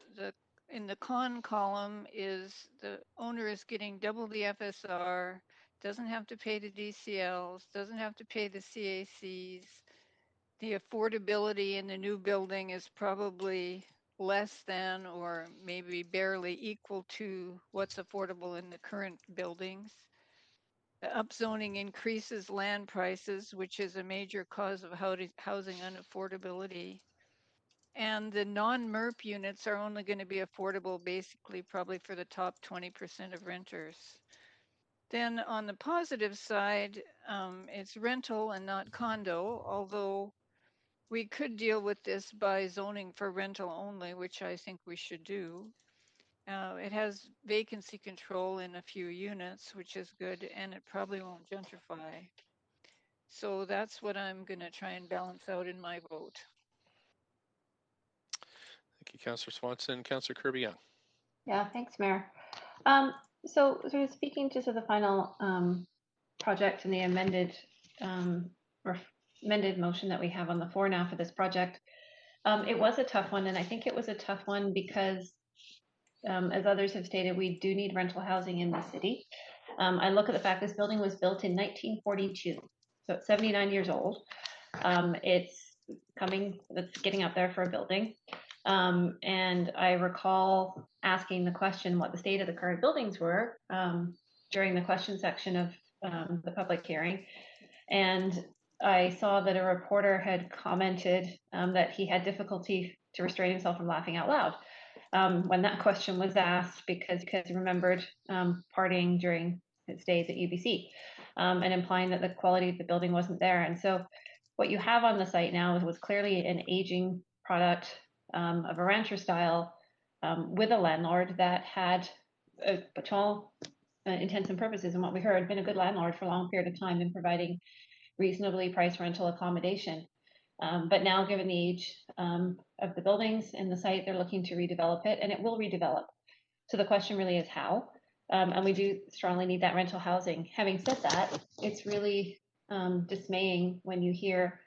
in the con column is the owner is getting double the FSR, doesn't have to pay the DCLs, doesn't have to pay the CACs. The affordability in the new building is probably less than or maybe barely equal to what's affordable in the current buildings. The upzoning increases land prices, which is a major cause of housing unaffordability. And the non-MERP units are only going to be affordable basically probably for the top 20% of renters. Then on the positive side, it's rental and not condo, although we could deal with this by zoning for rental only, which I think we should do. It has vacancy control in a few units, which is good, and it probably won't gentrify. So that's what I'm going to try and balance out in my vote. Thank you, Councillor Swanson. Councillor Kirby-Young. Yeah, thanks, Mayor. So sort of speaking to the final project and the or amended motion that we have on the floor now for this project, it was a tough one, and I think it was a tough one because, as others have stated, we do need rental housing in the city. I look at the fact this building was built in 1942, so it's 79 years old. It's getting up there for a building. And I recall asking the question what the state of the current buildings were during the question section of the public hearing. And I saw that a reporter had commented that he had difficulty to restrain himself from laughing out loud when that question was asked because he remembered partying during his days at UBC and implying that the quality of the building wasn't there. And so what you have on the site now was clearly an aging product of a rancher style with a landlord that had, to all intents and purposes, and what we heard, been a good landlord for a long period of time in providing reasonably priced rental accommodation. But now, given the age of the buildings and the site, they're looking to redevelop it, and it will redevelop. So the question really is how. And we do strongly need that rental housing. Having said that, it's really dismaying when you hear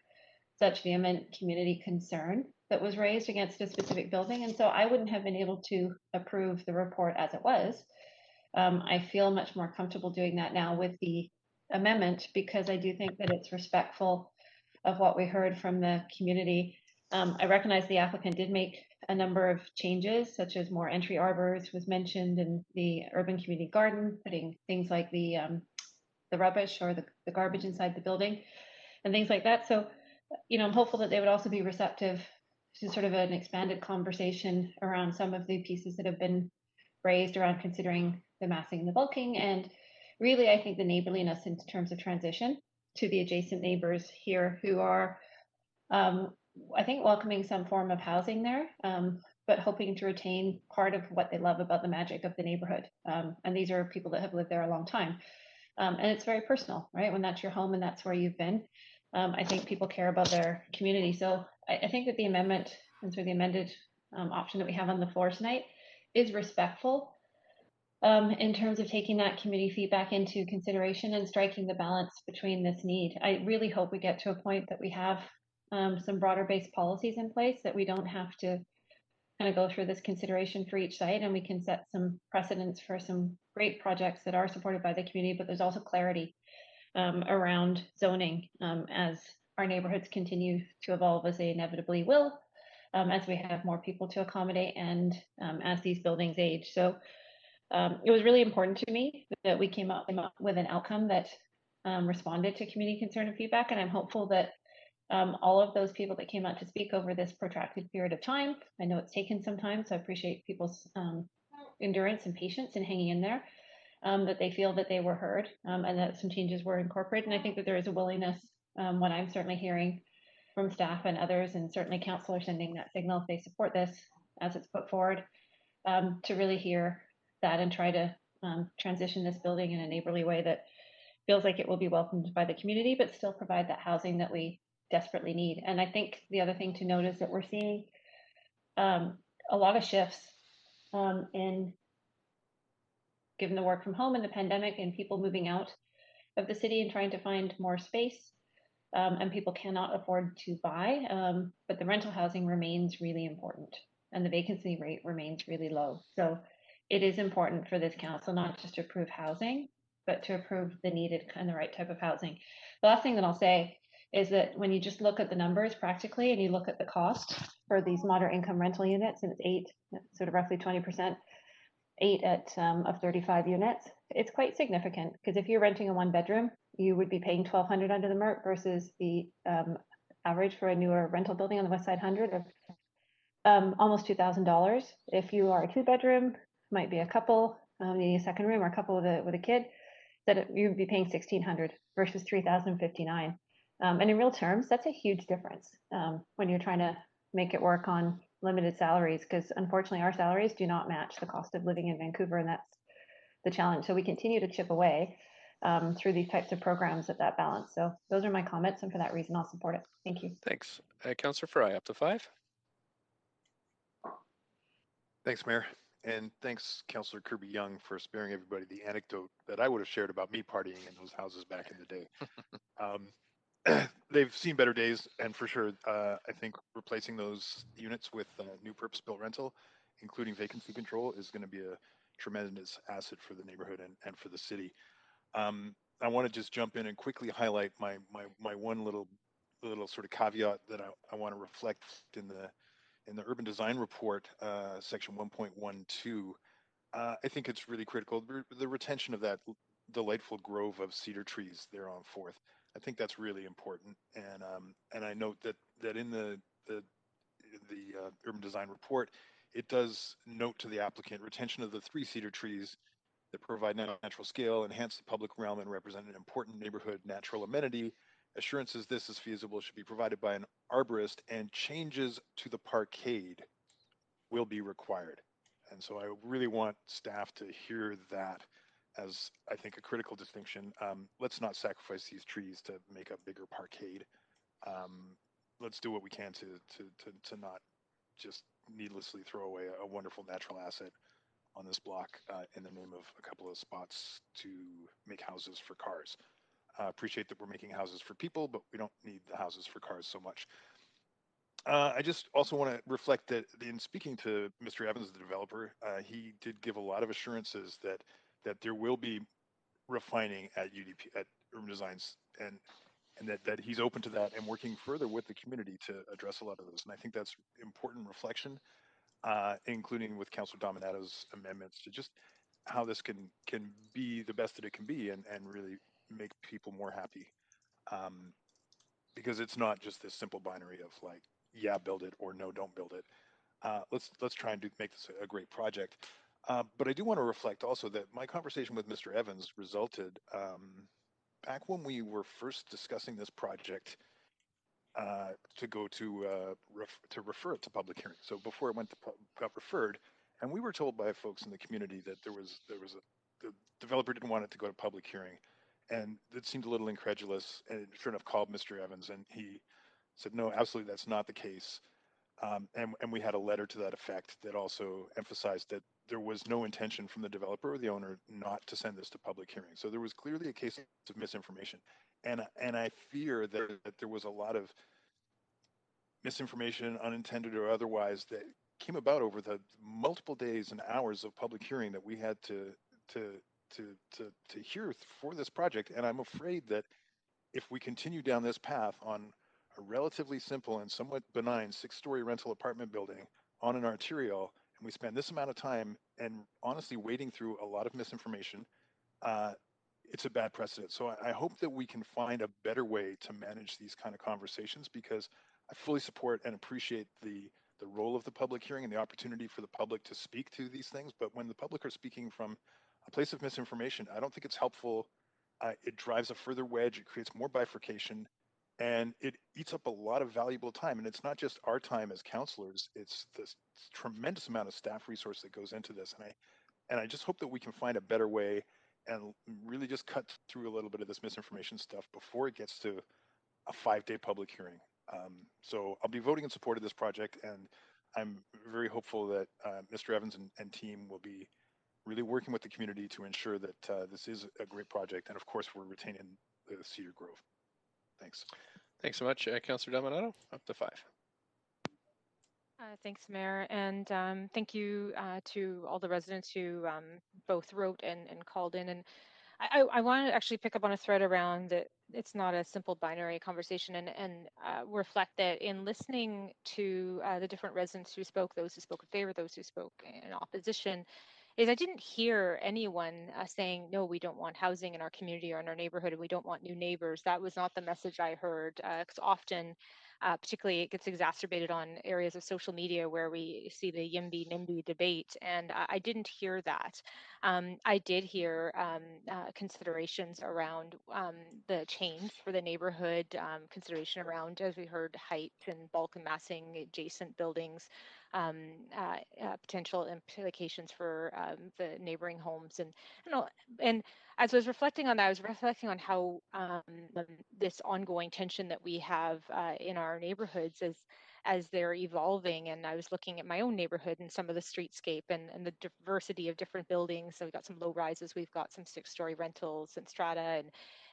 such vehement community concern that was raised against a specific building. And so I wouldn't have been able to approve the report as it was. I feel much more comfortable doing that now with the amendment because I do think that it's respectful of what we heard from the community. I recognize the applicant did make a number of changes, such as more entry arbors was mentioned in the urban community garden, putting things like the rubbish or the garbage inside the building and things like that. So, I'm hopeful that they would also be receptive to sort of an expanded conversation around some of the pieces that have been raised around considering the massing and the bulking. And really, I think the neighborliness in terms of transition to the adjacent neighbors here who are, I think, welcoming some form of housing there, but hoping to retain part of what they love about the magic of the neighborhood. And these are people that have lived there a long time. And it's very personal, right? When that's your home and that's where you've been. I think people care about their community. So I think that the amendment and sort of the amended option that we have on the floor tonight is respectful in terms of taking that community feedback into consideration and striking the balance between this need. I really hope we get to a point that we have some broader based policies in place, that we don't have to kind of go through this consideration for each site, and we can set some precedents for some great projects that are supported by the community, but there's also clarity around zoning as our neighborhoods continue to evolve, as they inevitably will, as we have more people to accommodate and as these buildings age. So it was really important to me that we came up with an outcome that responded to community concern and feedback, and I'm hopeful that all of those people that came out to speak over this protracted period of time, I know it's taken some time, so I appreciate people's endurance and patience in hanging in there, that they feel that they were heard and that some changes were incorporated. And I think that there is a willingness, what I'm certainly hearing from staff and others, and certainly council are sending that signal if they support this as it's put forward, to really hear that and try to transition this building in a neighborly way that feels like it will be welcomed by the community, but still provide that housing that we desperately need. And I think the other thing to note is that we're seeing a lot of shifts in, given the work from home and the pandemic and people moving out of the city and trying to find more space, and people cannot afford to buy, but the rental housing remains really important and the vacancy rate remains really low. So it is important for this council not just to approve housing, but to approve the needed and the right type of housing. The last thing that I'll say is that when you just look at the numbers practically and you look at the cost for these moderate income rental units, and it's sort of roughly 20%, 8 of 35 units, it's quite significant, because if you're renting a one bedroom, you would be paying 1,200 under the MERP versus the average for a newer rental building on the West Side 100 of almost $2,000. If you are a two bedroom, might be a couple needing a second room or a couple with a kid, that you would be paying 1,600 versus 3,059. And in real terms, that's a huge difference when you're trying to make it work on limited salaries, because unfortunately our salaries do not match the cost of living in Vancouver, and that's the challenge. So we continue to chip away through these types of programs at that balance. So those are my comments, and for that reason I'll support it. Thank you. Thanks. Councillor Fry, up to 5. Thanks, Mayor. And thanks, Councillor Kirby Young, for sparing everybody the anecdote that I would have shared about me partying in those houses back in the day. They've seen better days, and for sure, I think replacing those units with new purpose-built rental, including vacancy control, is going to be a tremendous asset for the neighborhood and for the city. I want to just jump in and quickly highlight my one little sort of caveat that I want to reflect in the urban design report, section 1.12. I think it's really critical, the retention of that delightful grove of cedar trees there on 4th. I think that's really important, and I note that in the urban design report, it does note to the applicant retention of the 3 cedar trees that provide natural scale, enhance the public realm, and represent an important neighborhood natural amenity. Assurances this is feasible should be provided by an arborist, and changes to the parkade will be required. And so I really want staff to hear that as, I think, a critical distinction. Let's not sacrifice these trees to make a bigger parkade. let's do what we can to not just needlessly throw away a wonderful natural asset on this block in the name of a couple of spots to make houses for cars. Appreciate that we're making houses for people, but we don't need the houses for cars so much. I just also want to reflect that in speaking to Mr. Evans, the developer, he did give a lot of assurances that there will be refining at UDP at Urban Designs, and that he's open to that and working further with the community to address a lot of those. And I think that's important reflection, including with Councillor Dominato's amendments to just how this can be the best that it can be and really make people more happy. Um, because it's not just this simple binary of like, yeah, build it or no, don't build it. Let's try and make this a great project. But I do want to reflect also that my conversation with Mr. Evans resulted back when we were first discussing this project to go to refer it to public hearing. So before it got referred, and we were told by folks in the community that the developer didn't want it to go to public hearing, and it seemed a little incredulous. And sure enough, called Mr. Evans, and he said, "No, absolutely, that's not the case." And we had a letter to that effect that also emphasized that there was no intention from the developer or the owner not to send this to public hearing. So there was clearly a case of misinformation, and I fear that there was a lot of misinformation, unintended or otherwise, that came about over the multiple days and hours of public hearing that we had to to hear for this project. And I'm afraid that if we continue down this path on a relatively simple and somewhat benign 6-story rental apartment building on an arterial, and we spend this amount of time and honestly wading through a lot of misinformation, uh, it's a bad precedent. So I hope that we can find a better way to manage these kind of conversations, because I fully support and appreciate the role of the public hearing and the opportunity for the public to speak to these things. But when the public are speaking from a place of misinformation, I don't think it's helpful. It drives a further wedge. It creates more bifurcation, and it eats up a lot of valuable time. And it's not just our time as counselors; it's this tremendous amount of staff resource that goes into this. And I just hope that we can find a better way and really just cut through a little bit of this misinformation stuff before it gets to a 5-day public hearing. So I'll be voting in support of this project, and I'm very hopeful that Mr. Evans and team will be really working with the community to ensure that this is a great project. And of course, we're retaining the Cedar Grove. Thanks. Thanks so much, Councillor Dominato. Up to 5. Thanks, Mayor, and thank you to all the residents who both wrote and called in. And I want to actually pick up on a thread around that it's not a simple binary conversation, and reflect that in listening to the different residents who spoke, those who spoke in favor, those who spoke in opposition, is I didn't hear anyone saying, no, we don't want housing in our community or in our neighborhood, and we don't want new neighbors. That was not the message I heard, because often, particularly it gets exacerbated on areas of social media where we see the YIMBY NIMBY debate, and I didn't hear that. I did hear considerations around the change for the neighborhood, consideration around, as we heard, height and bulk and massing adjacent buildings, um, potential implications for the neighboring homes, and you know, and as I was reflecting on that, I was reflecting on how this ongoing tension that we have in our neighborhoods as they're evolving. And I was looking at my own neighborhood and some of the streetscape and the diversity of different buildings. So we've got some low rises, we've got some 6-story rentals and strata,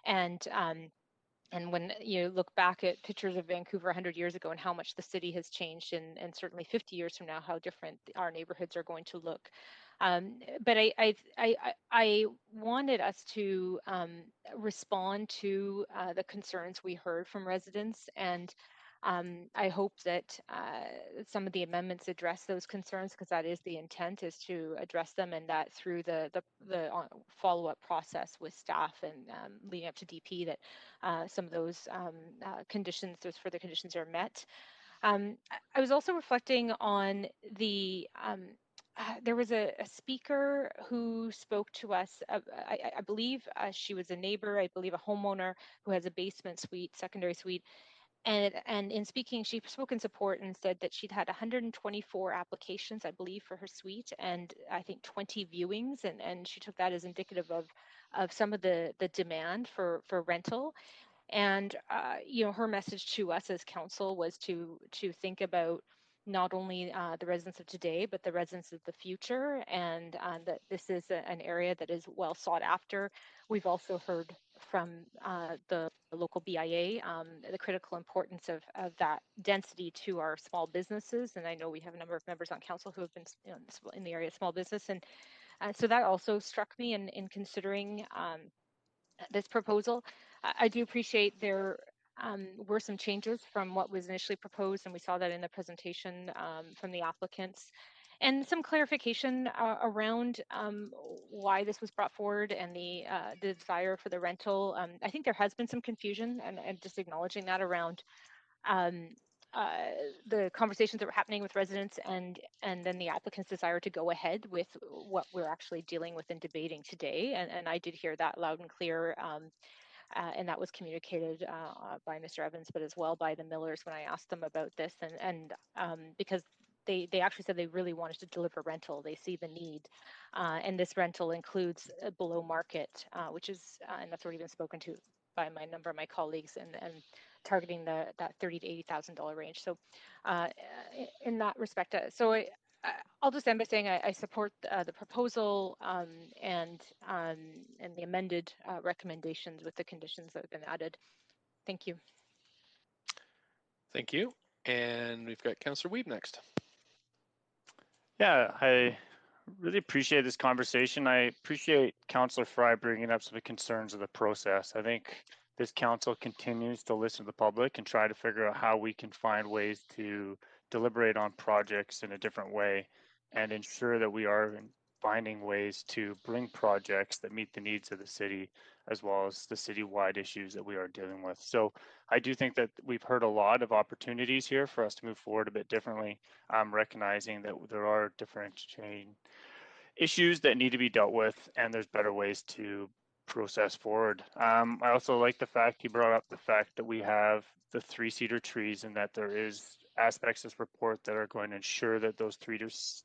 and when you look back at pictures of Vancouver 100 years ago and how much the city has changed, and certainly 50 years from now, how different our neighborhoods are going to look. But I wanted us to respond to the concerns we heard from residents, and I hope that some of the amendments address those concerns, because that is the intent, is to address them, and that through the follow-up process with staff and leading up to DP, that some of those conditions, those further conditions, are met. I was also reflecting on the there was a speaker who spoke to us. I believe she was a neighbor, I believe a homeowner who has a basement suite, secondary suite. And in speaking, she spoke in support and said that she'd had 124 applications, I believe, for her suite, and I think 20 viewings. And she took that as indicative of some of the demand for rental. And her message to us as council was to think about not only the residents of today, but the residents of the future, and that this is an area that is well sought after. We've also heard from the local BIA the critical importance of that density to our small businesses, and I know we have a number of members on council who have been in the area of small business, and so that also struck me in considering this proposal. I do appreciate there were some changes from what was initially proposed, and we saw that in the presentation from the applicants, and some clarification around why this was brought forward and the desire for the rental. I think there has been some confusion, and just acknowledging that around um, uh, the conversations that were happening with residents and then the applicant's desire to go ahead with what we're actually dealing with and debating today. And I did hear that loud and clear. And that was communicated by Mr. Evans, but as well by the Millers when I asked them about this. And because they actually said they really wanted to deliver rental. They see the need. And this rental includes below market, which is, and that's already been spoken to by my number of my colleagues, and targeting that $30,000 to $80,000 range. So in that respect, I'll just end by saying I support the proposal and the amended recommendations with the conditions that have been added. Thank you. Thank you. And we've got Councillor Weeb next. Yeah, I really appreciate this conversation. I appreciate Councillor Fry bringing up some of the concerns of the process. I think this council continues to listen to the public and try to figure out how we can find ways to deliberate on projects in a different way and ensure that we are finding ways to bring projects that meet the needs of the city as well as the citywide issues that we are dealing with. So I do think that we've heard a lot of opportunities here for us to move forward a bit differently, recognizing that there are differentiating issues that need to be dealt with and there's better ways to process forward. I also like the fact he brought up the fact that we have the 3 cedar trees and that there is aspects of this report that are going to ensure that those 3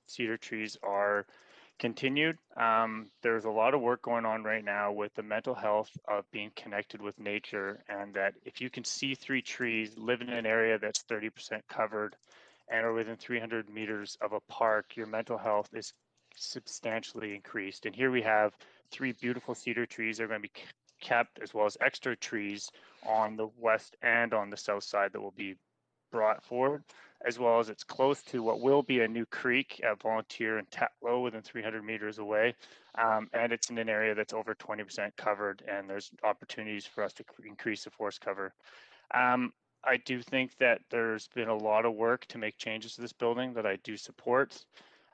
cedar trees are continued. There's a lot of work going on right now with the mental health of being connected with nature, and that if you can see 3 trees, live in an area that's 30% covered and are within 300 meters of a park, your mental health is substantially increased. And here we have 3 beautiful cedar trees that are going to be kept, as well as extra trees on the west and on the south side that will be brought forward, as well as it's close to what will be a new creek at Volunteer and Tatlow within 300 meters away. And it's in an area that's over 20% covered, and there's opportunities for us to increase the forest cover. I do think that there's been a lot of work to make changes to this building that I do support.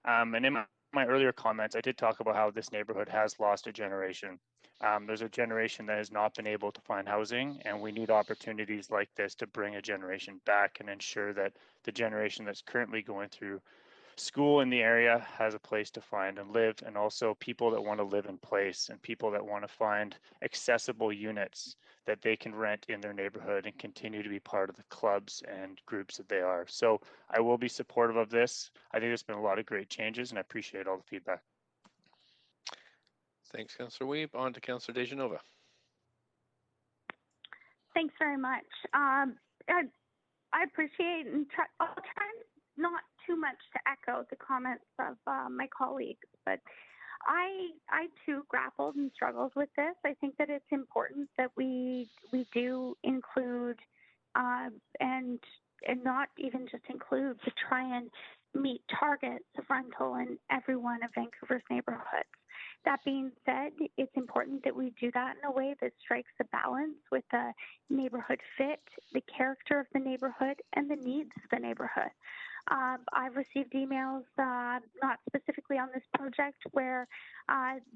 And in my earlier comments, I did talk about how this neighborhood has lost a generation. There's a generation that has not been able to find housing, and we need opportunities like this to bring a generation back and ensure that the generation that's currently going through school in the area has a place to find and live, and also people that want to live in place and people that want to find accessible units that they can rent in their neighborhood and continue to be part of the clubs and groups that they are. So I will be supportive of this. I think there's been a lot of great changes, and I appreciate all the feedback. Thanks, Councillor Weeb. On to Councillor Dejanova. Thanks very much. I appreciate and I'll try not too much to echo the comments of my colleagues, but I too grappled and struggled with this. I think that it's important that we do include and not even just include, but try and meet targets of rental in every one of Vancouver's neighborhoods. That being said, it's important that we do that in a way that strikes a balance with the neighborhood fit, the character of the neighborhood, and the needs of the neighborhood. I've received emails, not specifically on this project, where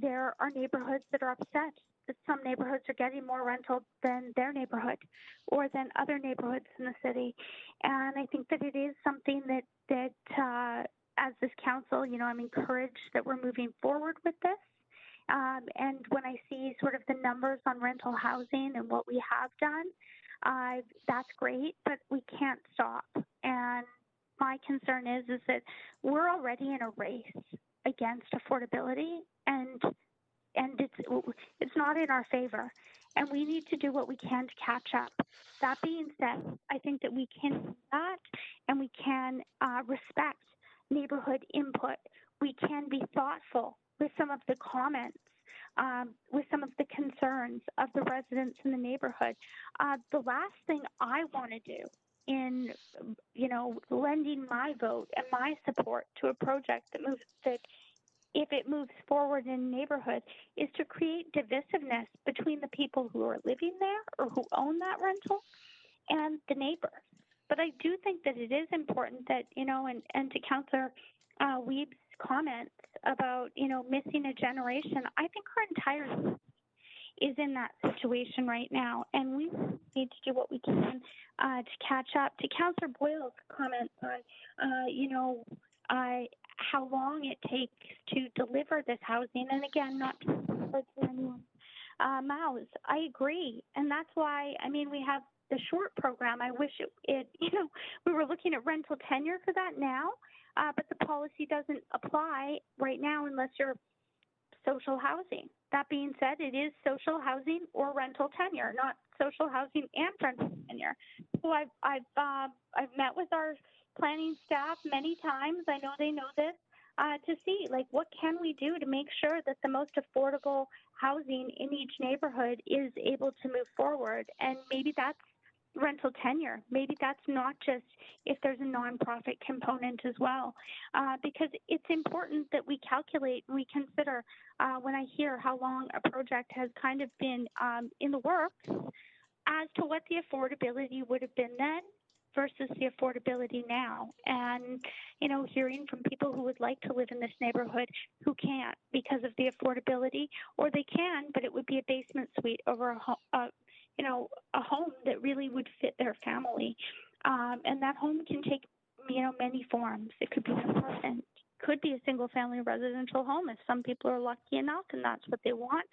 there are neighborhoods that are upset that some neighborhoods are getting more rental than their neighborhood or than other neighborhoods in the city. And I think that it is something that as this council, I'm encouraged that we're moving forward with this. And when I see sort of the numbers on rental housing and what we have done, that's great, but we can't stop. And my concern is that we're already in a race against affordability, and and it's not in our favor, and we need to do what we can to catch up. That being said, I think that we can do that, and we can respect neighborhood input. We can be thoughtful with some of the comments, with some of the concerns of the residents in the neighborhood. The last thing I want to do in, lending my vote and my support to a project that if it moves forward in a neighborhood, is to create divisiveness between the people who are living there or who own that rental and the neighbors. But I do think that it is important that, and to Councillor Weeb's comments about, missing a generation, I think our entire is in that situation right now, and we need to do what we can to catch up. To Councillor Boyle's comments on, how long it takes to deliver this housing, and again, not to put anyone's mouths. I agree, and that's why, we have the short program. I wish it we were looking at rental tenure for that now, but the policy doesn't apply right now unless you're social housing. That being said, it is social housing or rental tenure, not social housing and rental tenure. So I've met with our planning staff many times. I know they know this, to see what can we do to make sure that the most affordable housing in each neighborhood is able to move forward. And maybe that's rental tenure. Maybe that's not just if there's a nonprofit component as well, because it's important that we calculate and we consider when I hear how long a project has kind of been in the works as to what the affordability would have been then versus the affordability now. And, hearing from people who would like to live in this neighborhood who can't because of the affordability, or they can, but it would be a basement suite over a home that really would fit their family. And that home can take, many forms. It could be an apartment, could be a single family residential home if some people are lucky enough and that's what they want.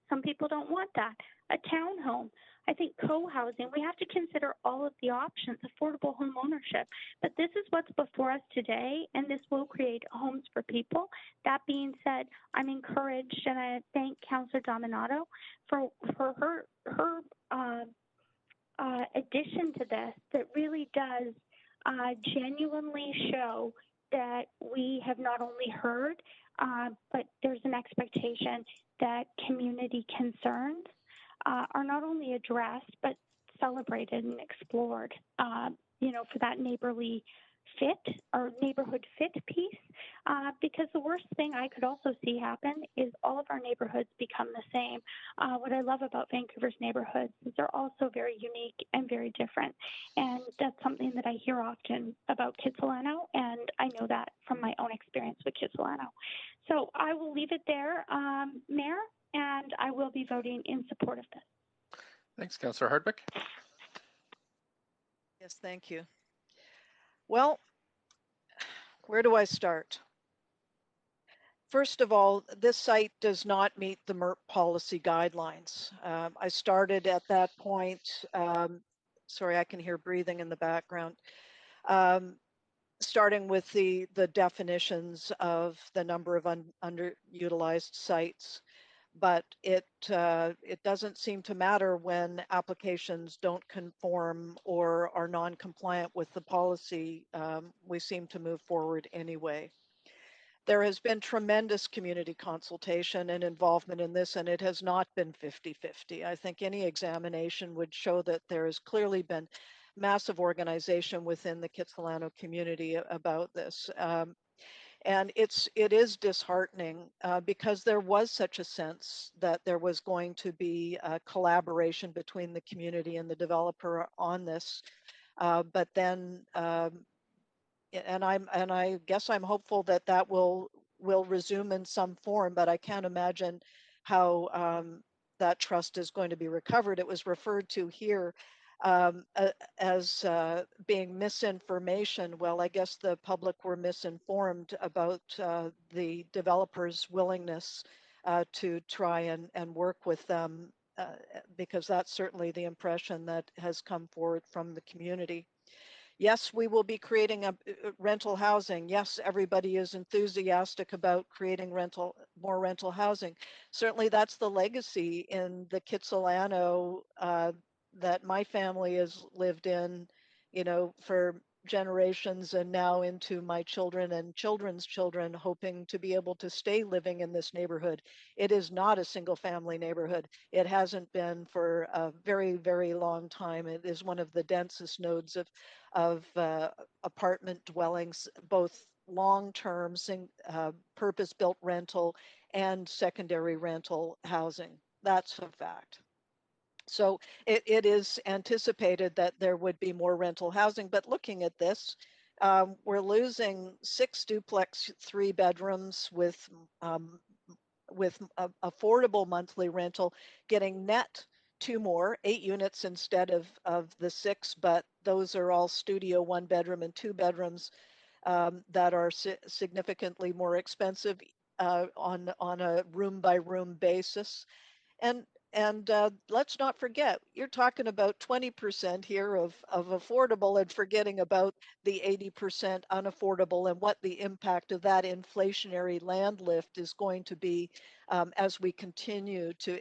Some people don't want that. A townhome. I think co-housing, we have to consider all of the options, affordable home ownership. But this is what's before us today, and this will create homes for people. That being said, I'm encouraged, and I thank Councillor Dominato for her addition to this that really does genuinely show that we have not only heard, but there's an expectation that community concerns are not only addressed, but celebrated and explored, for that neighborly fit or neighborhood fit piece. Because the worst thing I could also see happen is all of our neighborhoods become the same. What I love about Vancouver's neighborhoods is they're also very unique and very different. And that's something that I hear often about Kitsilano, and I know that from my own experience with Kitsilano. So I will leave it there, Mayor, and I will be voting in support of this. Thanks, Councillor Hardwick. Yes, thank you. Well, where do I start? First of all, this site does not meet the MERP policy guidelines. I started at that point. Sorry, I can hear breathing in the background. Starting with the definitions of the number of underutilized sites, but it doesn't seem to matter when applications don't conform or are non-compliant with the policy. We seem to move forward anyway. There has been tremendous community consultation and involvement in this, and it has not been 50-50. I think any examination would show that there has clearly been massive organization within the Kitsilano community about this. And it is disheartening because there was such a sense that there was going to be a collaboration between the community and the developer on this. But then, and I guess I'm hopeful that that will resume in some form, but I can't imagine how that trust is going to be recovered. It was referred to here as being misinformation. Well, I guess the public were misinformed about the developers' willingness to try and work with them, because that's certainly the impression that has come forward from the community. Yes, we will be creating a rental housing. Yes, everybody is enthusiastic about creating more rental housing. Certainly, that's the legacy in the Kitsilano that my family has lived in, for generations, and now into my children and children's children, hoping to be able to stay living in this neighborhood. It is not a single family neighborhood. It hasn't been for a very, very long time. It is one of the densest nodes of apartment dwellings, both long-term purpose-built rental and secondary rental housing. That's a fact. So it is anticipated that there would be more rental housing, but looking at this, we're losing 6 duplex 3 bedrooms with affordable monthly rental, getting net 2 more, 8 units instead of the 6, but those are all studio 1 bedroom and 2 bedrooms that are significantly more expensive on a room by room basis. And let's not forget, you're talking about 20% here of affordable and forgetting about the 80% unaffordable and what the impact of that inflationary land lift is going to be as we continue to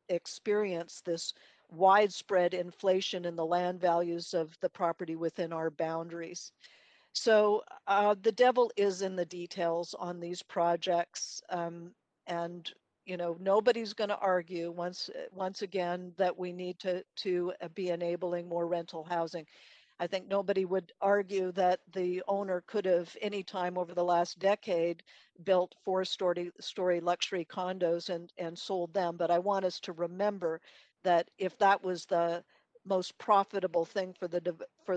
experience this widespread inflation in the land values of the property within our boundaries. So the devil is in the details on these projects, and nobody's going to argue once again that we need to be enabling more rental housing. I think nobody would argue that the owner could have any time over the last decade built 4-story luxury condos and sold them. But I want us to remember that if that was the most profitable thing for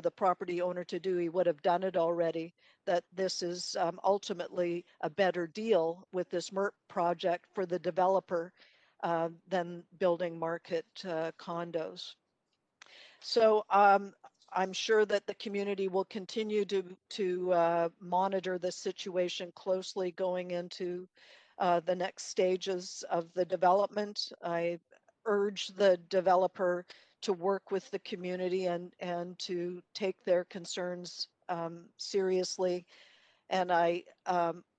the property owner to do, he would have done it already. That this is ultimately a better deal with this MERP project for the developer than building market condos. So I'm sure that the community will continue to monitor the situation closely going into the next stages of the development. I urge the developer to work with the community and to take their concerns seriously. And I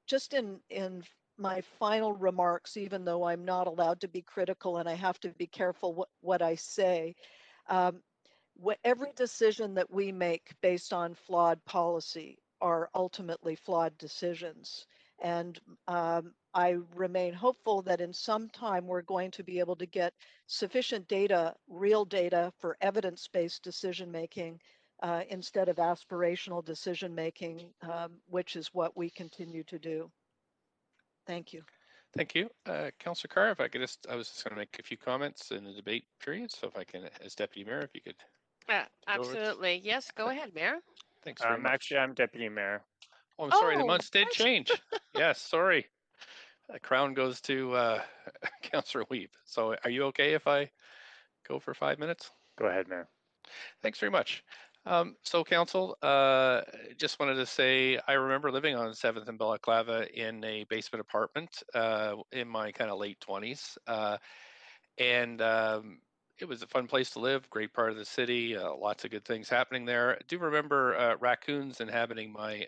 just in my final remarks, even though I'm not allowed to be critical and I have to be careful what I say, um, every decision that we make based on flawed policy are ultimately flawed decisions. And I remain hopeful that in some time we're going to be able to get sufficient data, real data for evidence-based decision making instead of aspirational decision making, which is what we continue to do. Thank you. Thank you. Councillor Carr, if I could I was just going to make a few comments in the debate period, so if I can, as Deputy Mayor, if you could. Absolutely. Yes, go ahead, Mayor. Thanks very much. Actually, I'm Deputy Mayor. Oh, I'm sorry, the months did what? change. Yes, sorry. The crown goes to Councillor Weeb. So are you okay if I go for 5 minutes? Go ahead, Mayor. Thanks very much. So Council, just wanted to say I remember living on 7th and Balaclava in a basement apartment in my kind of late 20s. And it was a fun place to live, great part of the city, lots of good things happening there. I do remember raccoons inhabiting my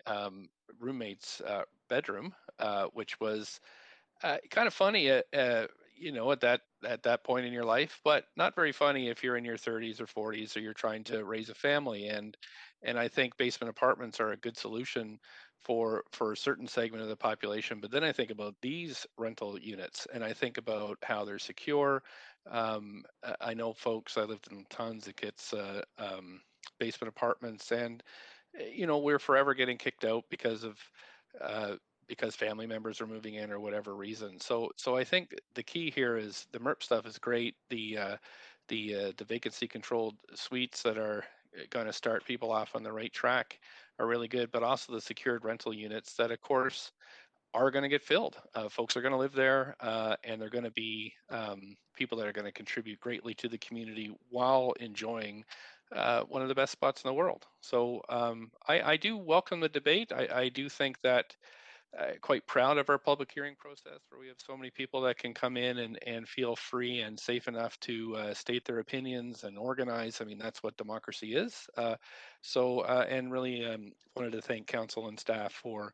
roommate's bedroom, which was kind of funny, at that point in your life, but not very funny if you're in your 30s or 40s or you're trying to raise a family. And I think basement apartments are a good solution for a certain segment of the population. But then I think about these rental units, and I think about how they're secure. I know folks. I lived in tons of kids' basement apartments, and we're forever getting kicked out uh, because family members are moving in or whatever reason. So I think the key here is the MERP stuff is great. The vacancy controlled suites that are going to start people off on the right track are really good, but also the secured rental units that, of course, are going to get filled. Folks are going to live there, and they're going to be people that are going to contribute greatly to the community while enjoying one of the best spots in the world. So I do welcome the debate. I do think that quite proud of our public hearing process, where we have so many people that can come in and feel free and safe enough to state their opinions and organize. I mean, that's what democracy is. And really wanted to thank council and staff for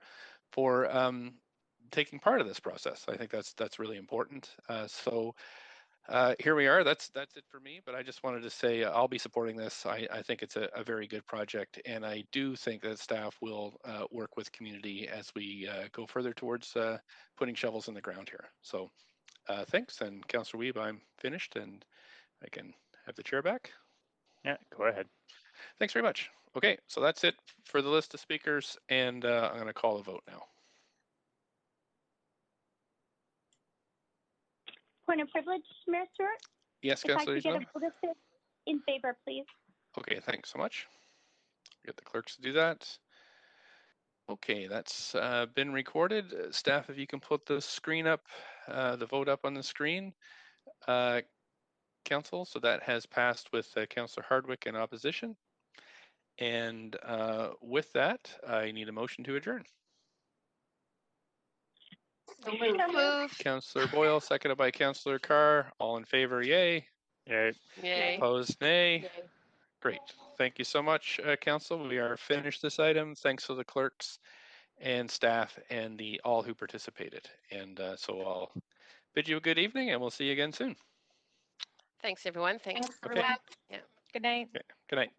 taking part of this process. I think that's really important. Here we are. That's it for me. But I just wanted to say I'll be supporting this. I think it's a very good project, and I do think that staff will work with community as we go further towards putting shovels in the ground here. So thanks, and Councillor Wiebe, I'm finished, and I can have the chair back. Yeah, go ahead. Thanks very much. Okay, so that's it for the list of speakers, and I'm going to call a vote now. Point of privilege, Mayor Stewart? Yes, If I Councillor could get a Eatonham? vote of this in favor, please. Okay, thanks so much. Get the clerks to do that. Okay, that's been recorded. Staff, if you can put the screen up, the vote up on the screen. Council, so that has passed with Councillor Hardwick in opposition. And with that, I need a motion to adjourn. So moved. Councillor Boyle, seconded by Councillor Carr. All in favor, yay. Yay. Yay. Opposed, nay. Great. Thank you so much, Council. We are finished this item. Thanks to the clerks and staff and all who participated. And so I'll bid you a good evening, and we'll see you again soon. Thanks, everyone. Thanks. Thanks, everyone. Yeah. Good night. Okay. Good night.